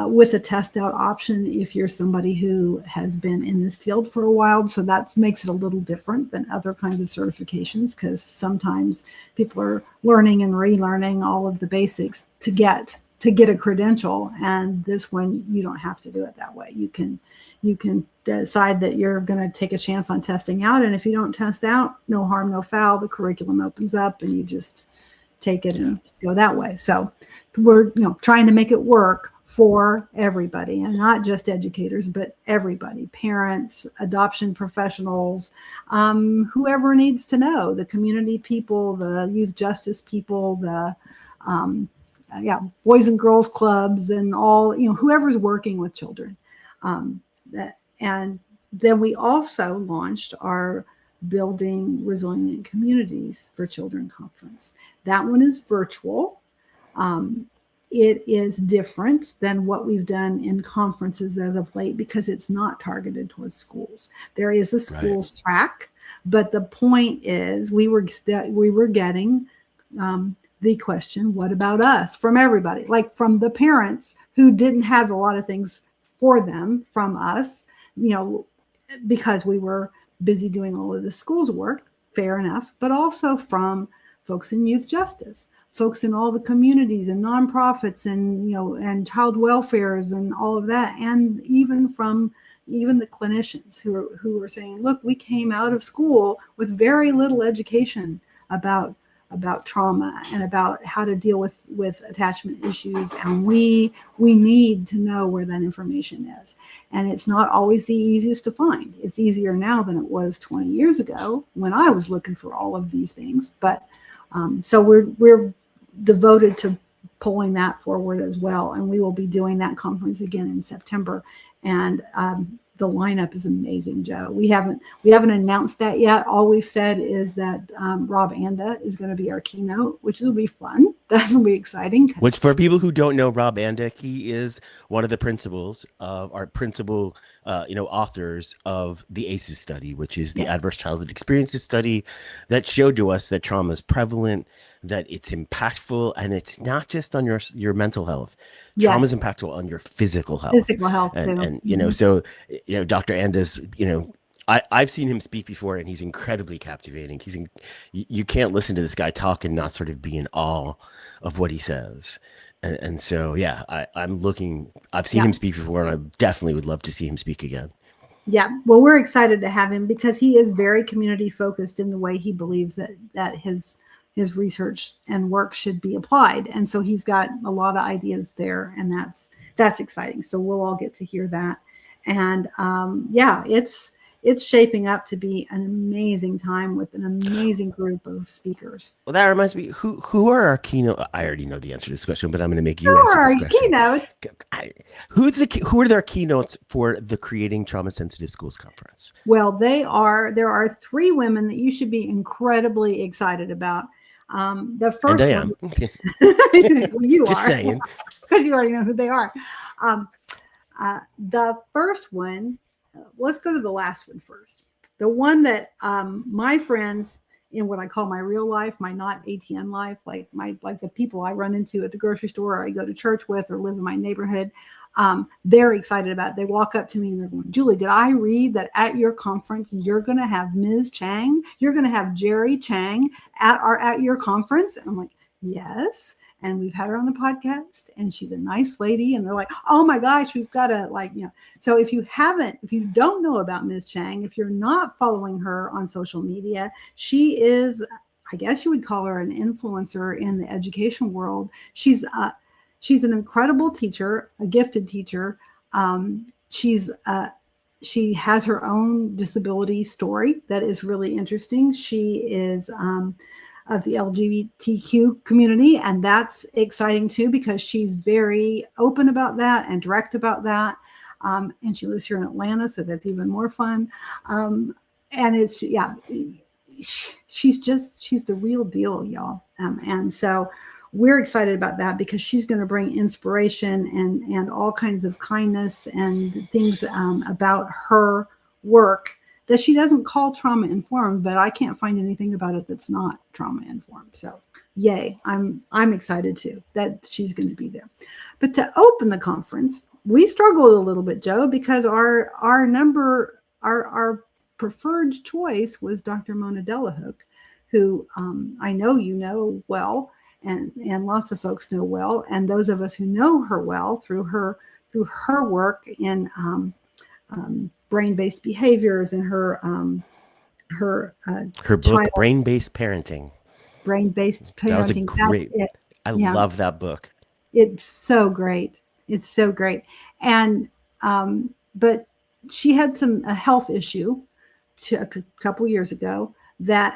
with a test out option if you're somebody who has been in this field for a while. So that makes it a little different than other kinds of certifications, because sometimes people are learning and relearning all of the basics to get a credential, and this one you don't have to do it that way. You can decide that you're going to take a chance on testing out, and if you don't test out, no harm, no foul. The curriculum opens up and you just take it and go that way. So we're trying to make it work for everybody, and not just educators, but everybody, parents, adoption professionals, whoever needs to know, the community people, the youth justice people, the boys and girls clubs, and all, whoever's working with children. And then we also launched our Building Resilient Communities for Children conference. That one is virtual. It is different than what we've done in conferences as of late, because it's not targeted towards schools. There is a schools track, but the point is we were getting the question, what about us, from everybody, like from the parents who didn't have a lot of things for them from us, because we were busy doing all of the schools work, fair enough, but also from folks in youth justice, folks in all the communities and nonprofits, and and child welfares and all of that, and even from the clinicians who were saying, look, we came out of school with very little education about trauma and about how to deal with attachment issues, and we need to know where that information is. And it's not always the easiest to find. It's easier now than it was 20 years ago when I was looking for all of these things. But so we're devoted to pulling that forward as well, and we will be doing that conference again in September. And the lineup is amazing, Joe. We haven't announced that yet. All we've said is that Rob Anda is going to be our keynote, which will be fun. That'll be exciting. Which, for people who don't know Rob Anda, he is one of the principals of our principal, authors of the ACEs study, which is the Adverse Childhood Experiences study that showed to us that trauma is prevalent, that it's impactful, and it's not just on your mental health. Trauma is impactful on your physical health. Physical health, too. And so Dr. Anda's, I've seen him speak before, and he's incredibly captivating. You can't listen to this guy talk and not sort of be in awe of what he says. And so, I've seen him speak before, and I definitely would love to see him speak again. Yeah. Well, we're excited to have him because he is very community focused in the way he believes that his research and work should be applied. And so he's got a lot of ideas there, and that's exciting. So we'll all get to hear that. And it's shaping up to be an amazing time with an amazing group of speakers. Well, that reminds me, who are our keynote? I already know the answer to this question, but I'm going to make you answer this question. Keynotes. Who are their keynotes for the Creating Trauma Sensitive Schools Conference? Well, there are 3 women that you should be incredibly excited about. The first and I am. Well, you Just are. saying. Because you already know who they are. The first one, let's go to the last one first. The one that my friends in what I call my real life, my not ATM life, like the people I run into at the grocery store, or I go to church with, or live in my neighborhood, they're excited about it. They walk up to me and they're going, Julie, did I read that at your conference you're going to have Ms. Chang, you're going to have Jerry Chang at your conference? And I'm like, yes. And we've had her on the podcast, and she's a nice lady. And they're like, oh my gosh, we've got to So if you don't know about Ms. Chang, if you're not following her on social media, she is, I guess you would call her an influencer in the education world. She's an incredible teacher, a gifted teacher. She has her own disability story that is really interesting. She is of the LGBTQ community, and that's exciting too, because she's very open about that and direct about that. And she lives here in Atlanta, so that's even more fun. And she's the real deal, y'all. And so we're excited about that because she's going to bring inspiration and all kinds of kindness and things about her work that she doesn't call trauma informed, but I can't find anything about it that's not trauma informed. So yay, I'm excited too that she's going to be there. But to open the conference, we struggled a little bit, Joe, because our preferred choice was Dr. Mona Delahook, who I know you know well, and lots of folks know well, and those of us who know her well through her work in brain-based behaviors and her Her book, child Brain-Based Parenting. brain-based That was a parenting. That's great, it. I Yeah, love that book. it's so great. It's so great. And but she had some a health issue a couple years ago that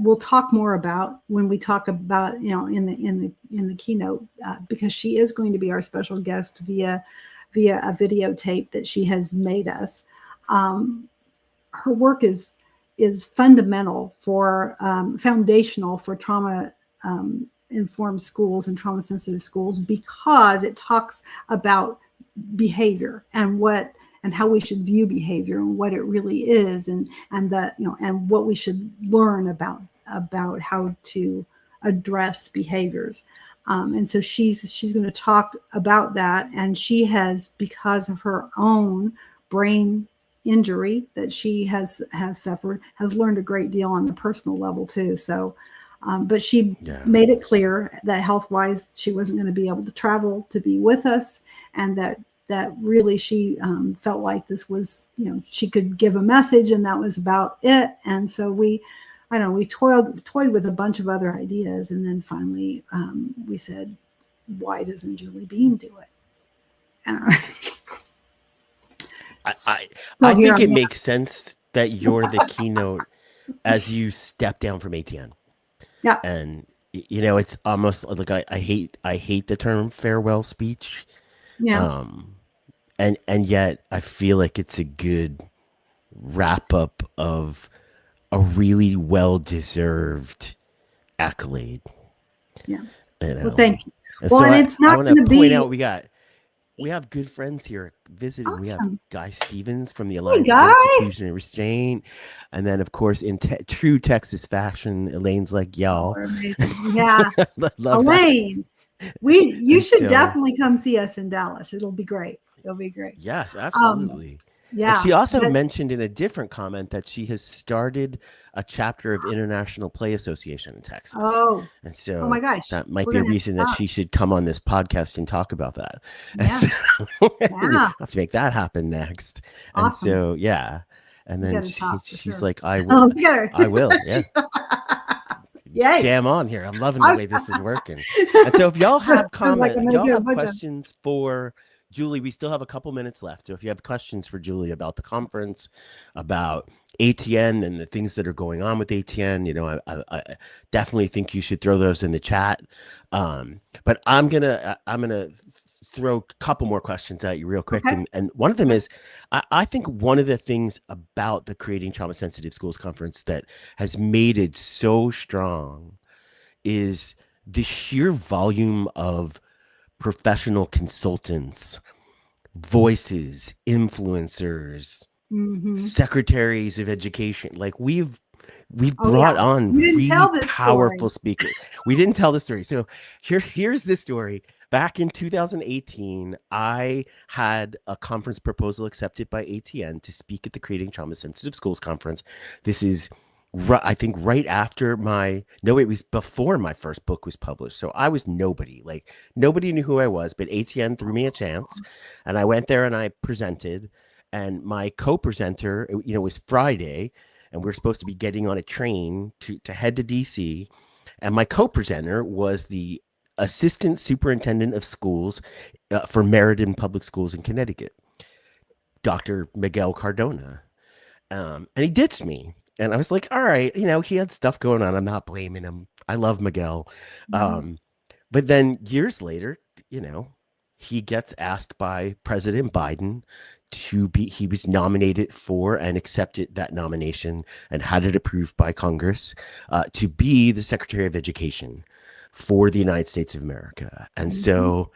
we'll talk more about when we talk about in the keynote because she is going to be our special guest via a videotape that she has made us. Her work is fundamental for foundational for trauma informed schools and trauma sensitive schools because it talks about behavior and how we should view behavior and what it really is and what we should learn about how to address behaviors. And so she's going to talk about that, and she has, because of her own brain injury that she has suffered, has learned a great deal on the personal level too. So but she made it clear that health-wise she wasn't going to be able to travel to be with us, and that really she felt like this was, she could give a message and that was about it. And so we toyed with a bunch of other ideas, and then finally we said, why doesn't Julie Beem do it? I think it makes sense that you're the keynote as you step down from ATN. Yeah. And it's almost like I hate the term farewell speech. Yeah. And yet I feel like it's a good wrap up of a really well-deserved accolade. Yeah. Well, thank you. Well, so and it's not going to be. Point out we have good friends here visiting. Awesome. We have Guy Stevens from the Alliance Against Seclusion and Restraint. And then, of course, in true Texas fashion, Elaine's like, y'all. Yeah. Elaine, you should definitely come see us in Dallas. It'll be great. It'll be great. Yes, absolutely. Yeah. And she also mentioned in a different comment that she has started a chapter of International Play Association in Texas. Oh, and so oh my gosh, that might be a reason that she should come on this podcast and talk about that. Yeah. I have to make that happen next. Awesome. And so, yeah. And then she's like, I will. I will. Yeah. Yay. Jam on here. I'm loving the way this is working. And so if y'all have comments, y'all have questions for Julie, we still have a couple minutes left. So if you have questions for Julie about the conference, about ATN and the things that are going on with ATN, I definitely think you should throw those in the chat. But I'm gonna throw a couple more questions at you real quick. Okay. And one of them is, I think one of the things about the Creating Trauma Sensitive Schools Conference that has made it so strong is the sheer volume of professional consultants, voices, influencers, secretaries of education. Like we've brought on really powerful speakers. We didn't tell the story. So here's the story. Back in 2018, I had a conference proposal accepted by ATN to speak at the Creating Trauma Sensitive Schools Conference. This is I think right after it was before my first book was published. So I was nobody, like nobody knew who I was, but ATN threw me a chance and I went there and I presented, and my co-presenter, it was Friday and we were supposed to be getting on a train to head to DC. And my co-presenter was the assistant superintendent of schools for Meriden Public Schools in Connecticut, Dr. Miguel Cardona. And he ditched me. And I was like, all right, he had stuff going on. I'm not blaming him. I love Miguel. But then years later, he gets asked by President Biden he was nominated for and accepted that nomination and had it approved by Congress to be the Secretary of Education for the United States of America. And Mhm. so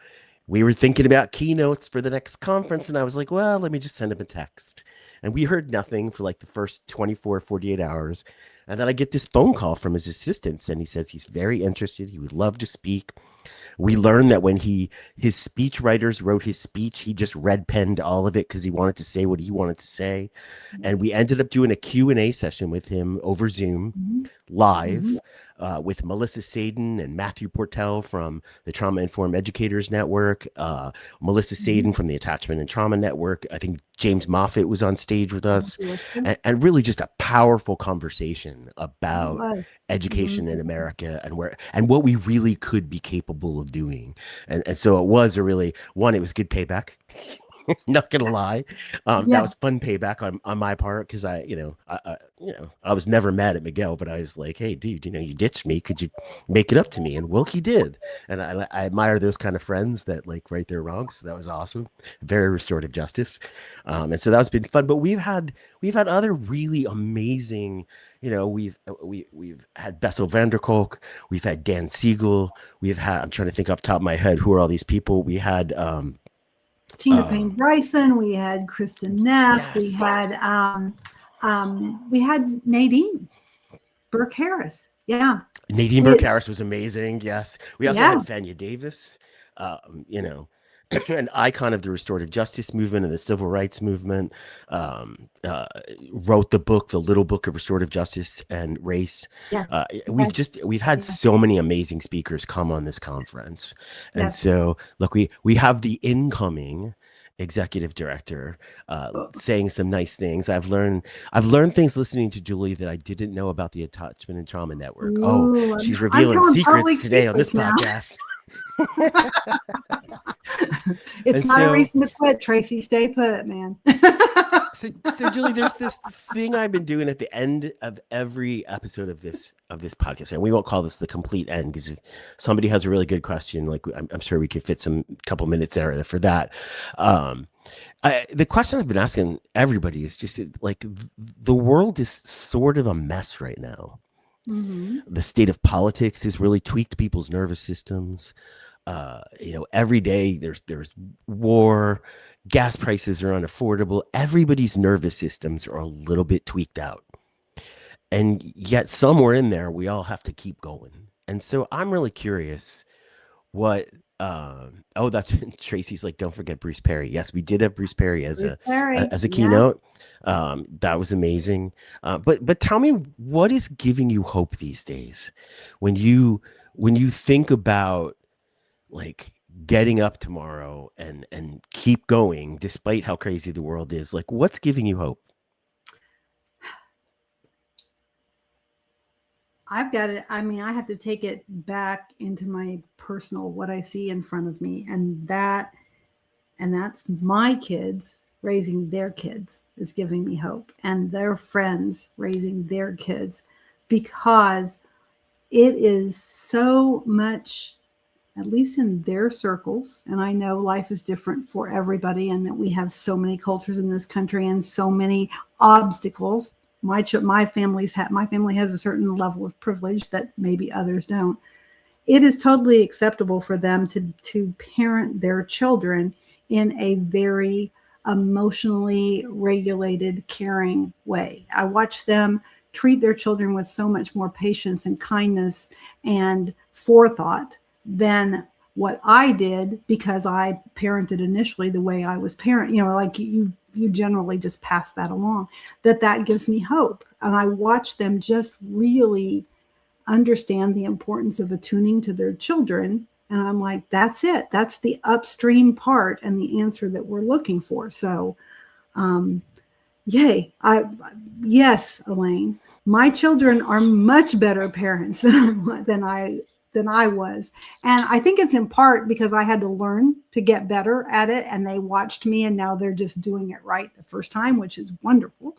we were thinking about keynotes for the next conference. And I was like, well, let me just send him a text. And we heard nothing for like the first 24, 48 hours. And then I get this phone call from his assistants, and he says he's very interested. He would love to speak. We learned that when his speech writers wrote his speech, he just red penned all of it because he wanted to say what he wanted to say. And we ended up doing a Q&A session with him over Zoom Mhm. Mhm. live with Melissa Sadin and Matthew Portell from the Trauma Informed Educators Network, Melissa Mhm. Sadin from the Attachment and Trauma Network. I think James Moffat was on stage with Yes, us, he was too. and really just a powerful conversation It about was. It was education in amazing. America and what we really could be capable of doing. And so it was a really one, it was good payback. Not gonna lie, that Yeah. was fun payback on my part because I was never mad at Miguel, but I was like, hey, dude, you ditched me. Could you make it up to me? And Wilkie did, and I admire those kind of friends that like right their wrongs. So that was awesome, very restorative justice, and so that's been fun. But we've had other really amazing, we've had Bessel van der Kolk, we've had Dan Siegel, we've had I'm trying to think off the top of my head who are all these people. We had Tina uh, Payne Bryson. We had Kristen Neff. yes, We had Nadine Burke Harris. Yeah. Nadine Burke We, Harris was amazing. Yes. We also yeah. had Fania Davis, you know, an icon of the restorative justice movement and the civil rights movement. Um, uh, Wrote the book, The Little Book of Restorative Justice and Race. Yes. We've Yes. just we've had Yes. so many amazing speakers come on this conference, and Yes. so look, we have the incoming executive director Oh, saying some nice things. I've learned things listening to Julie that I didn't know about the Attachment and Trauma Network. Oh, ooh, she's I'm revealing telling secrets public today on this secrets now. podcast. It's And not a so reason to quit, Tracy. Stay put, man. so Julie, there's this thing I've been doing at the end of every episode of this podcast, and we won't call this the complete end because if somebody has a really good question, like I'm sure we could fit some couple minutes there for that. Um, the question I've been asking everybody is just like the world is sort of a mess right now. Hmm. The state of politics has really tweaked people's nervous systems. Every day there's war, gas prices are unaffordable. Everybody's nervous systems are a little bit tweaked out, and yet somewhere in there we all have to keep going. And so I'm really curious what. Oh, that's Tracy's like. Don't forget Bruce Perry. Yes, we did have Bruce Perry as Bruce a Perry. as a Yeah. keynote. That was amazing. But tell me, what is giving you hope these days, when you think about like getting up tomorrow and keep going despite how crazy the world is. Like, what's giving you hope? I've got it. I mean, I have to take it back into my personal, what I see in front of me. And that's my kids raising their kids is giving me hope, and their friends raising their kids, because it is so much, at least in their circles. And I know life is different for everybody, and that we have so many cultures in this country and so many obstacles. My family has a certain level of privilege that maybe others don't. It is totally acceptable for them to parent their children in a very emotionally regulated, caring way. I watch them treat their children with so much more patience and kindness and forethought than what I did, because I parented initially the way I was parent. Like you generally just pass that along. That gives me hope, and I watch them just really understand the importance of attuning to their children. And I'm like, that's it. That's the upstream part and the answer that we're looking for. So, um, yay. Yes, Elaine, my children are much better parents than I was. And I think it's in part because I had to learn to get better at it, and they watched me, and now they're just doing it right the first time, which is wonderful.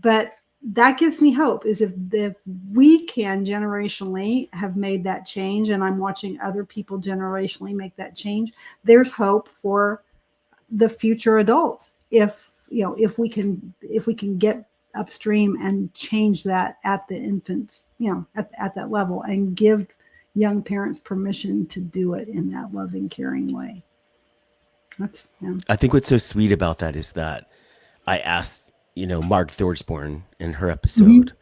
But that gives me hope, is if we can generationally have made that change, and I'm watching other people generationally make that change, there's hope for the future adults. If we can get upstream and change that at the infants, at that level, and give young parents permission to do it in that loving, caring way. That's yeah. I think what's so sweet about that is that I asked, Mark Thorsborn in her Hmm. episode,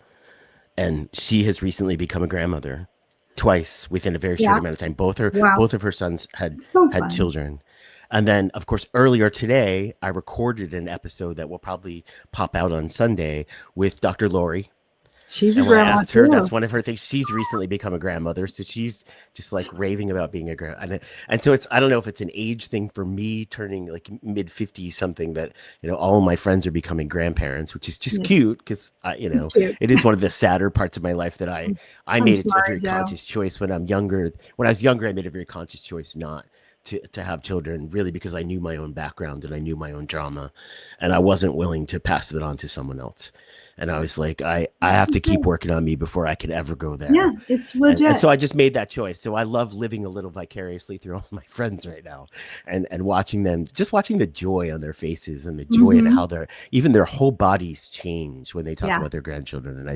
and she has recently become a grandmother twice within a very short Yeah. amount of time. Both of her sons had It's so had fun. children. And then, of course, earlier today, I recorded an episode that will probably pop out on Sunday with Dr. Lori. She's a And when I grandma asked her, too. that's one of her things. She's recently become a grandmother, so she's just like raving about being a grand. And so it's, I don't know if it's an age thing for me turning like mid 50s something, that all of my friends are becoming grandparents, which is just Yeah, cute because it's cute. it is one of the sadder parts of my life that I'm, I I'm made a sorry, very Joe. conscious choice when I'm younger. When I was younger, I made a very conscious choice not to have children, really, because I knew my own background and I knew my own drama, and I wasn't willing to pass it on to someone else. And I was like, I have to keep working on me before I could ever go Yeah, there. it's And legit. so I just made that choice. So I love living a little vicariously through all my friends right now, and watching them, just watching the joy on their faces and the joy and Hmm. how even their whole bodies change when they talk Yeah, about their grandchildren. And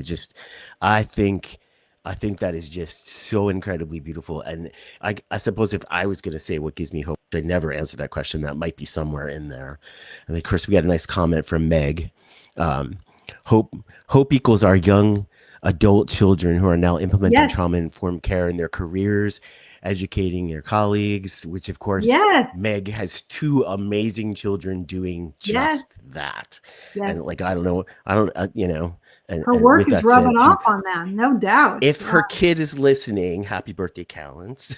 I think I think that is just so incredibly beautiful. And I suppose if I was going to say what gives me hope, I never answer that question. That might be somewhere in there. And of course, we got a nice comment from Meg. Um, hope hope equals our young adult children who are now implementing yes, trauma informed care in their careers, educating their colleagues. Which, of course, yes, Meg has two amazing children doing yes, just that. And yes. like, I don't know, I don't, Her and work with is that rubbing said, too, off on them, no doubt. if her kid is listening, happy birthday, Callan. So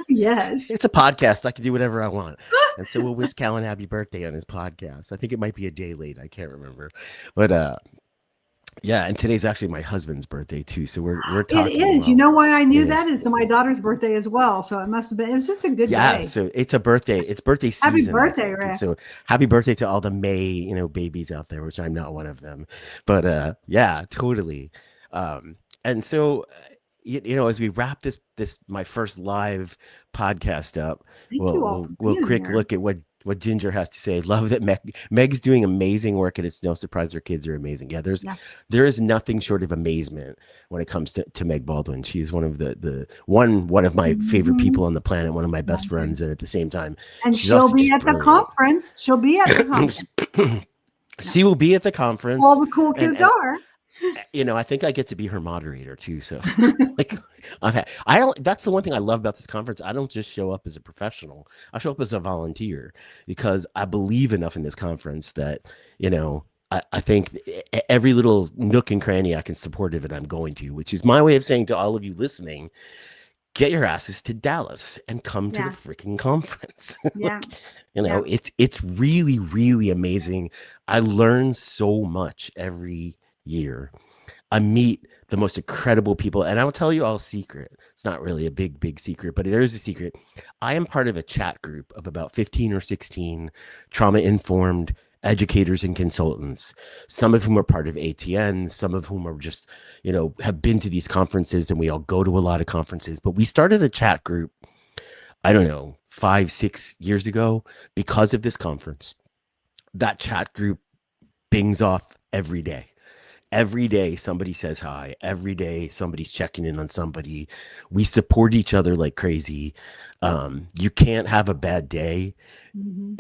Yes. it's a podcast. I can do whatever I want. And so we'll wish Callan happy birthday on his podcast. I think it might be a day late. I can't remember. But yeah, and today's actually my husband's birthday too. So we're It talking is. You well. know why I It knew that? is. It's my daughter's birthday as well. So it must have been, it was just a good Yeah, day. so it's a birthday. It's birthday Happy season, I birthday, think. And Ray. so happy birthday to all the May, babies out there, which I'm not one of them. But yeah, totally. And so as we wrap this my first live podcast up, Thank we'll you all we'll for we'll being quick here. look at what Ginger has to say. Love that Meg's doing amazing work, and it's no surprise her kids are amazing. Yeah, Yeah. there is nothing short of amazement when it comes to Meg Baldwin. She's one of the one of my favorite Hmm. people on the planet, one of my best Okay. friends, and at the same time, And she's she'll also be just at the brilliant. conference. She'll be at the conference. Yeah. She will be at the All conference, the cool and kids are. I think I get to be her moderator too. So, like, I don't. That's the one thing I love about this conference. I don't just show up as a professional. I show up as a volunteer because I believe enough in this conference that I think every little nook and cranny I can support of it, I'm going to. Which is my way of saying to all of you listening, get your asses to Dallas and come to the Yeah. freaking conference. Yeah. Like, Yeah. it's really, really amazing. I learn so much every year. I meet the most incredible people, and I'll tell you all a secret. It's not really a big, big secret, but there is a secret. I am part of a chat group of about 15 or 16 trauma informed educators and consultants, some of whom are part of ATN, some of whom are just, have been to these conferences, and we all go to a lot of conferences. But we started a chat group, I don't know, 5, 6 years ago because of this conference. That chat group bings off every day. Every day somebody says hi. Every day somebody's checking in on somebody. We support each other like crazy. You can't have a bad day Hmm.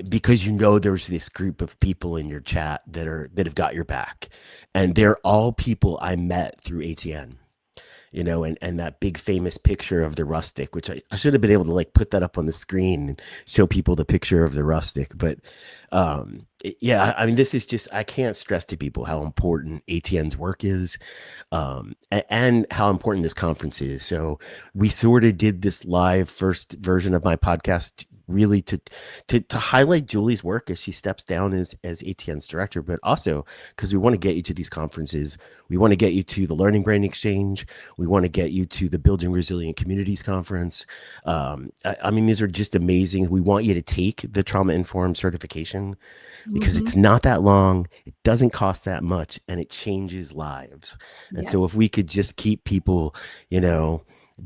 because there's this group of people in your chat that have got your back, and they're all people I met through ATN. And that big famous picture of the rustic, which I should have been able to like put that up on the screen and show people the picture of the rustic. But yeah, I mean, this is just, I can't stress to people how important ATN's work is, and how important this conference is. So we sort of did this live first version of my podcast really to highlight Julie's work as she steps down as ATN's director, but also because we want to get you to these conferences. We want to get you to the Learning Brain Exchange. We want to get you to the Building Resilient Communities Conference. I mean, these are just amazing. We want you to take the trauma informed certification because Hmm. it's not that long. It doesn't cost that much, and it changes lives. And so if Yes. we could just keep people,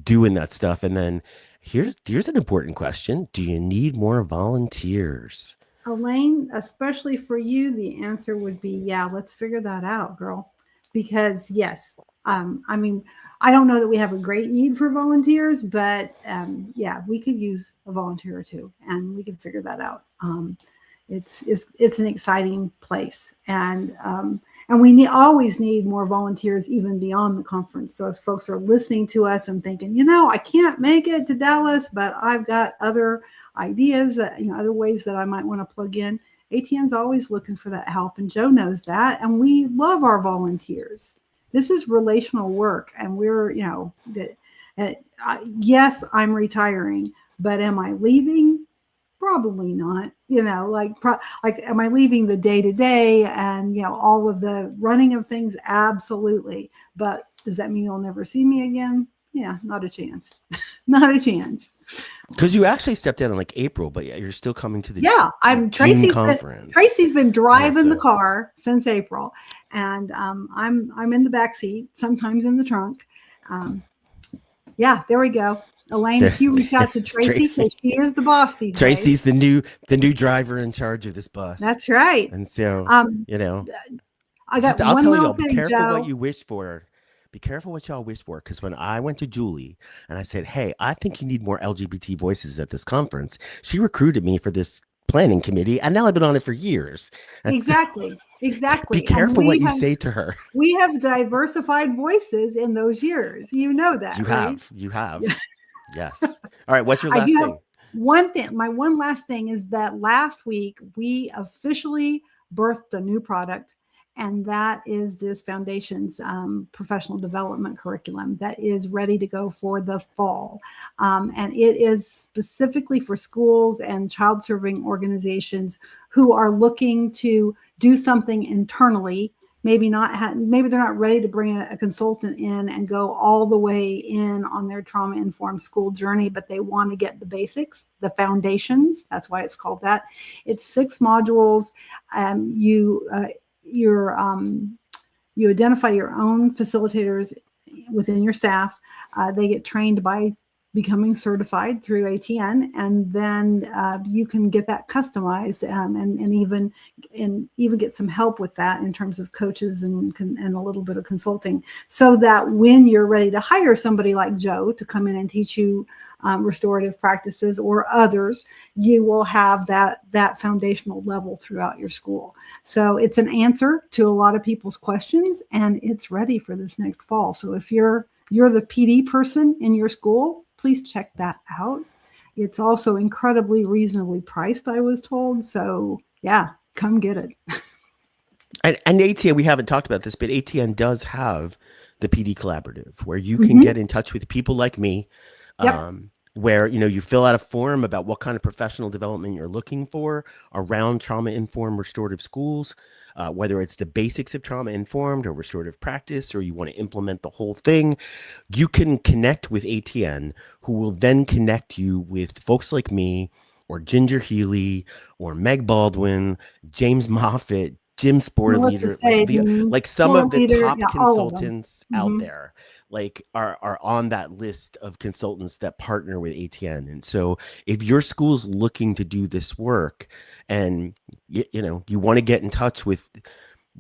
doing that stuff. And then here's an important question. Do you need more volunteers? Elaine, especially for you, the answer would be yeah, let's figure that out, girl. Because yes. I mean, I don't know that we have a great need for volunteers, but yeah, we could use a volunteer or two, and we can figure that out. It's an exciting place, and we always need more volunteers even beyond the conference. So if folks are listening to us and thinking, I can't make it to Dallas, but I've got other ideas, other ways that I might want to plug in. ATN's always looking for that help, and Joe knows that, and we love our volunteers. This is relational work, and we're, yes, I'm retiring, but am I leaving? Probably not. Am I leaving the day to day and all of the running of things? Absolutely. But does that mean you'll never see me again? Yeah, not a chance. Not a chance. Because you actually stepped down in like April, but you're still coming to the I'm June conference. Tracy's been driving the car since April, and I'm in the back seat, sometimes in the trunk. Yeah, there we go. Elaine, if you reach out to Tracy, so she is the boss these Tracy's days. the new driver in charge of this bus. That's right. And so I'll tell y'all, be careful what you wish for. Be careful what y'all wish for, because when I went to Julie and I said, "Hey, I think you need more LGBT voices at this conference," she recruited me for this planning committee, and now I've been on it for years. Exactly. Be careful what you say to her. We have diversified voices in those years. You know that. You have. Yes. All right. What's your last thing? My one last thing is that last week we officially birthed a new product, and that is this foundation's professional development curriculum that is ready to go for the fall. And it is specifically for schools and child serving organizations who are looking to do something internally. Maybe they're not ready to bring a consultant in and go all the way in on their trauma-informed school journey, but they want to get the basics, the foundations. That's why it's called that. It's 6 modules. You identify your own facilitators within your staff. They get trained by becoming certified through ATN, and then you can get that customized and even get some help with that in terms of coaches and a little bit of consulting, so that when you're ready to hire somebody like Joe to come in and teach you restorative practices or others, you will have that foundational level throughout your school. So it's an answer to a lot of people's questions, and it's ready for this next fall. So if you're the PD person in your school, please check that out. It's also incredibly reasonably priced, I was told. So yeah, come get it. And ATN, we haven't talked about this, but ATN does have the PD Collaborative, where you can get in touch with people like me, where you fill out a form about what kind of professional development you're looking for around trauma-informed restorative schools, whether it's the basics of trauma-informed or restorative practice, or you want to implement the whole thing. You can connect with ATN, who will then connect you with folks like me, or Ginger Healy, or Meg Baldwin, James Moffitt, Jim Sporleader, like some of the top consultants out there, like are on that list of consultants that partner with ATN. And so if your school's looking to do this work, and you want to get in touch with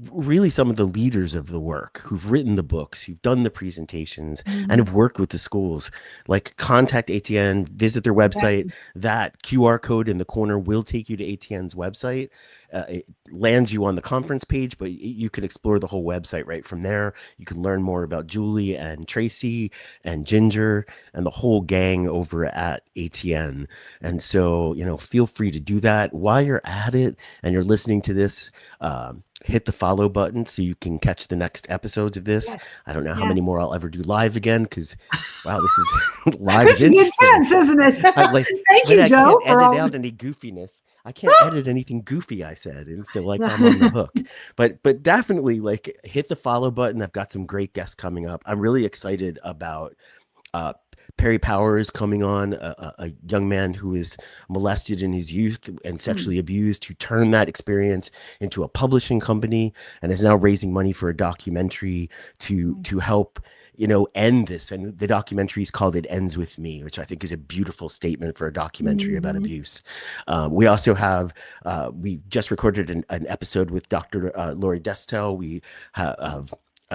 really some of the leaders of the work who've written the books, who've done the presentations, and have worked with the schools, like, contact ATN, visit their website. That QR code in the corner will take you to ATN's website. It lands you on the conference page, but you can explore the whole website right from there. You can learn more about Julie and Tracy and Ginger and the whole gang over at ATN. And so, feel free to do that while you're at it and you're listening to this. Hit the follow button so you can catch the next episodes of this. Yes. I don't know how many more I'll ever do live again, because wow, this is live is interesting, isn't it? Thank you, I Joe. Can't edit out any goofiness. I can't edit anything goofy I said, and so I'm on the hook. But definitely, hit the follow button. I've got some great guests coming up. I'm really excited about Perry Powers coming on, a young man who is molested in his youth and sexually abused, who turned that experience into a publishing company and is now raising money for a documentary to help end this. And the documentary is called It Ends With Me, which I think is a beautiful statement for a documentary about abuse. We also have, we just recorded an episode with Dr. Lori Destel. We have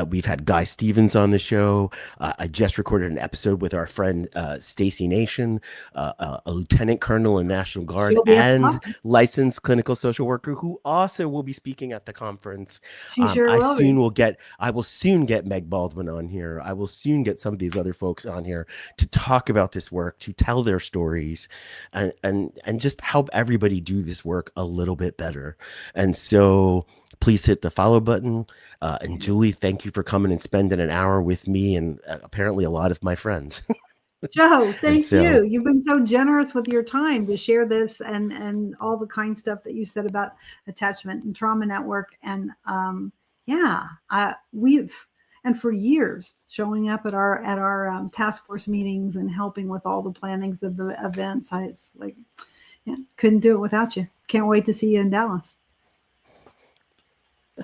We've had Guy Stevens on the show. I just recorded an episode with our friend Stacy Nation, a lieutenant colonel in National Guard She'll be at the and conference. licensed clinical social worker, who also will be speaking at the conference. She sure will be. I will soon get Meg Baldwin on here. I will soon get some of these other folks on here to talk about this work, to tell their stories, and just help everybody do this work a little bit better. And so please hit the follow button. And Julie, thank you for coming and spending an hour with me and apparently a lot of my friends. Joe, And thank so, you. You've been so generous with your time to share this and all the kind stuff that you said about attachment and trauma network. And yeah, we've and for years showing up at our task force meetings and helping with all the plannings of the events. It's like, yeah, couldn't do it without you. Can't wait to see you in Dallas.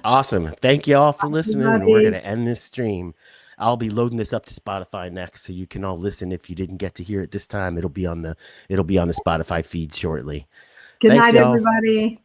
awesome. Thank you all for listening. And we're going Everybody, to end this stream. I'll be loading this up to Spotify next, so you can all listen. If you didn't get to hear it this time, it'll be on the Spotify feed shortly. good Thanks, night, y'all. everybody.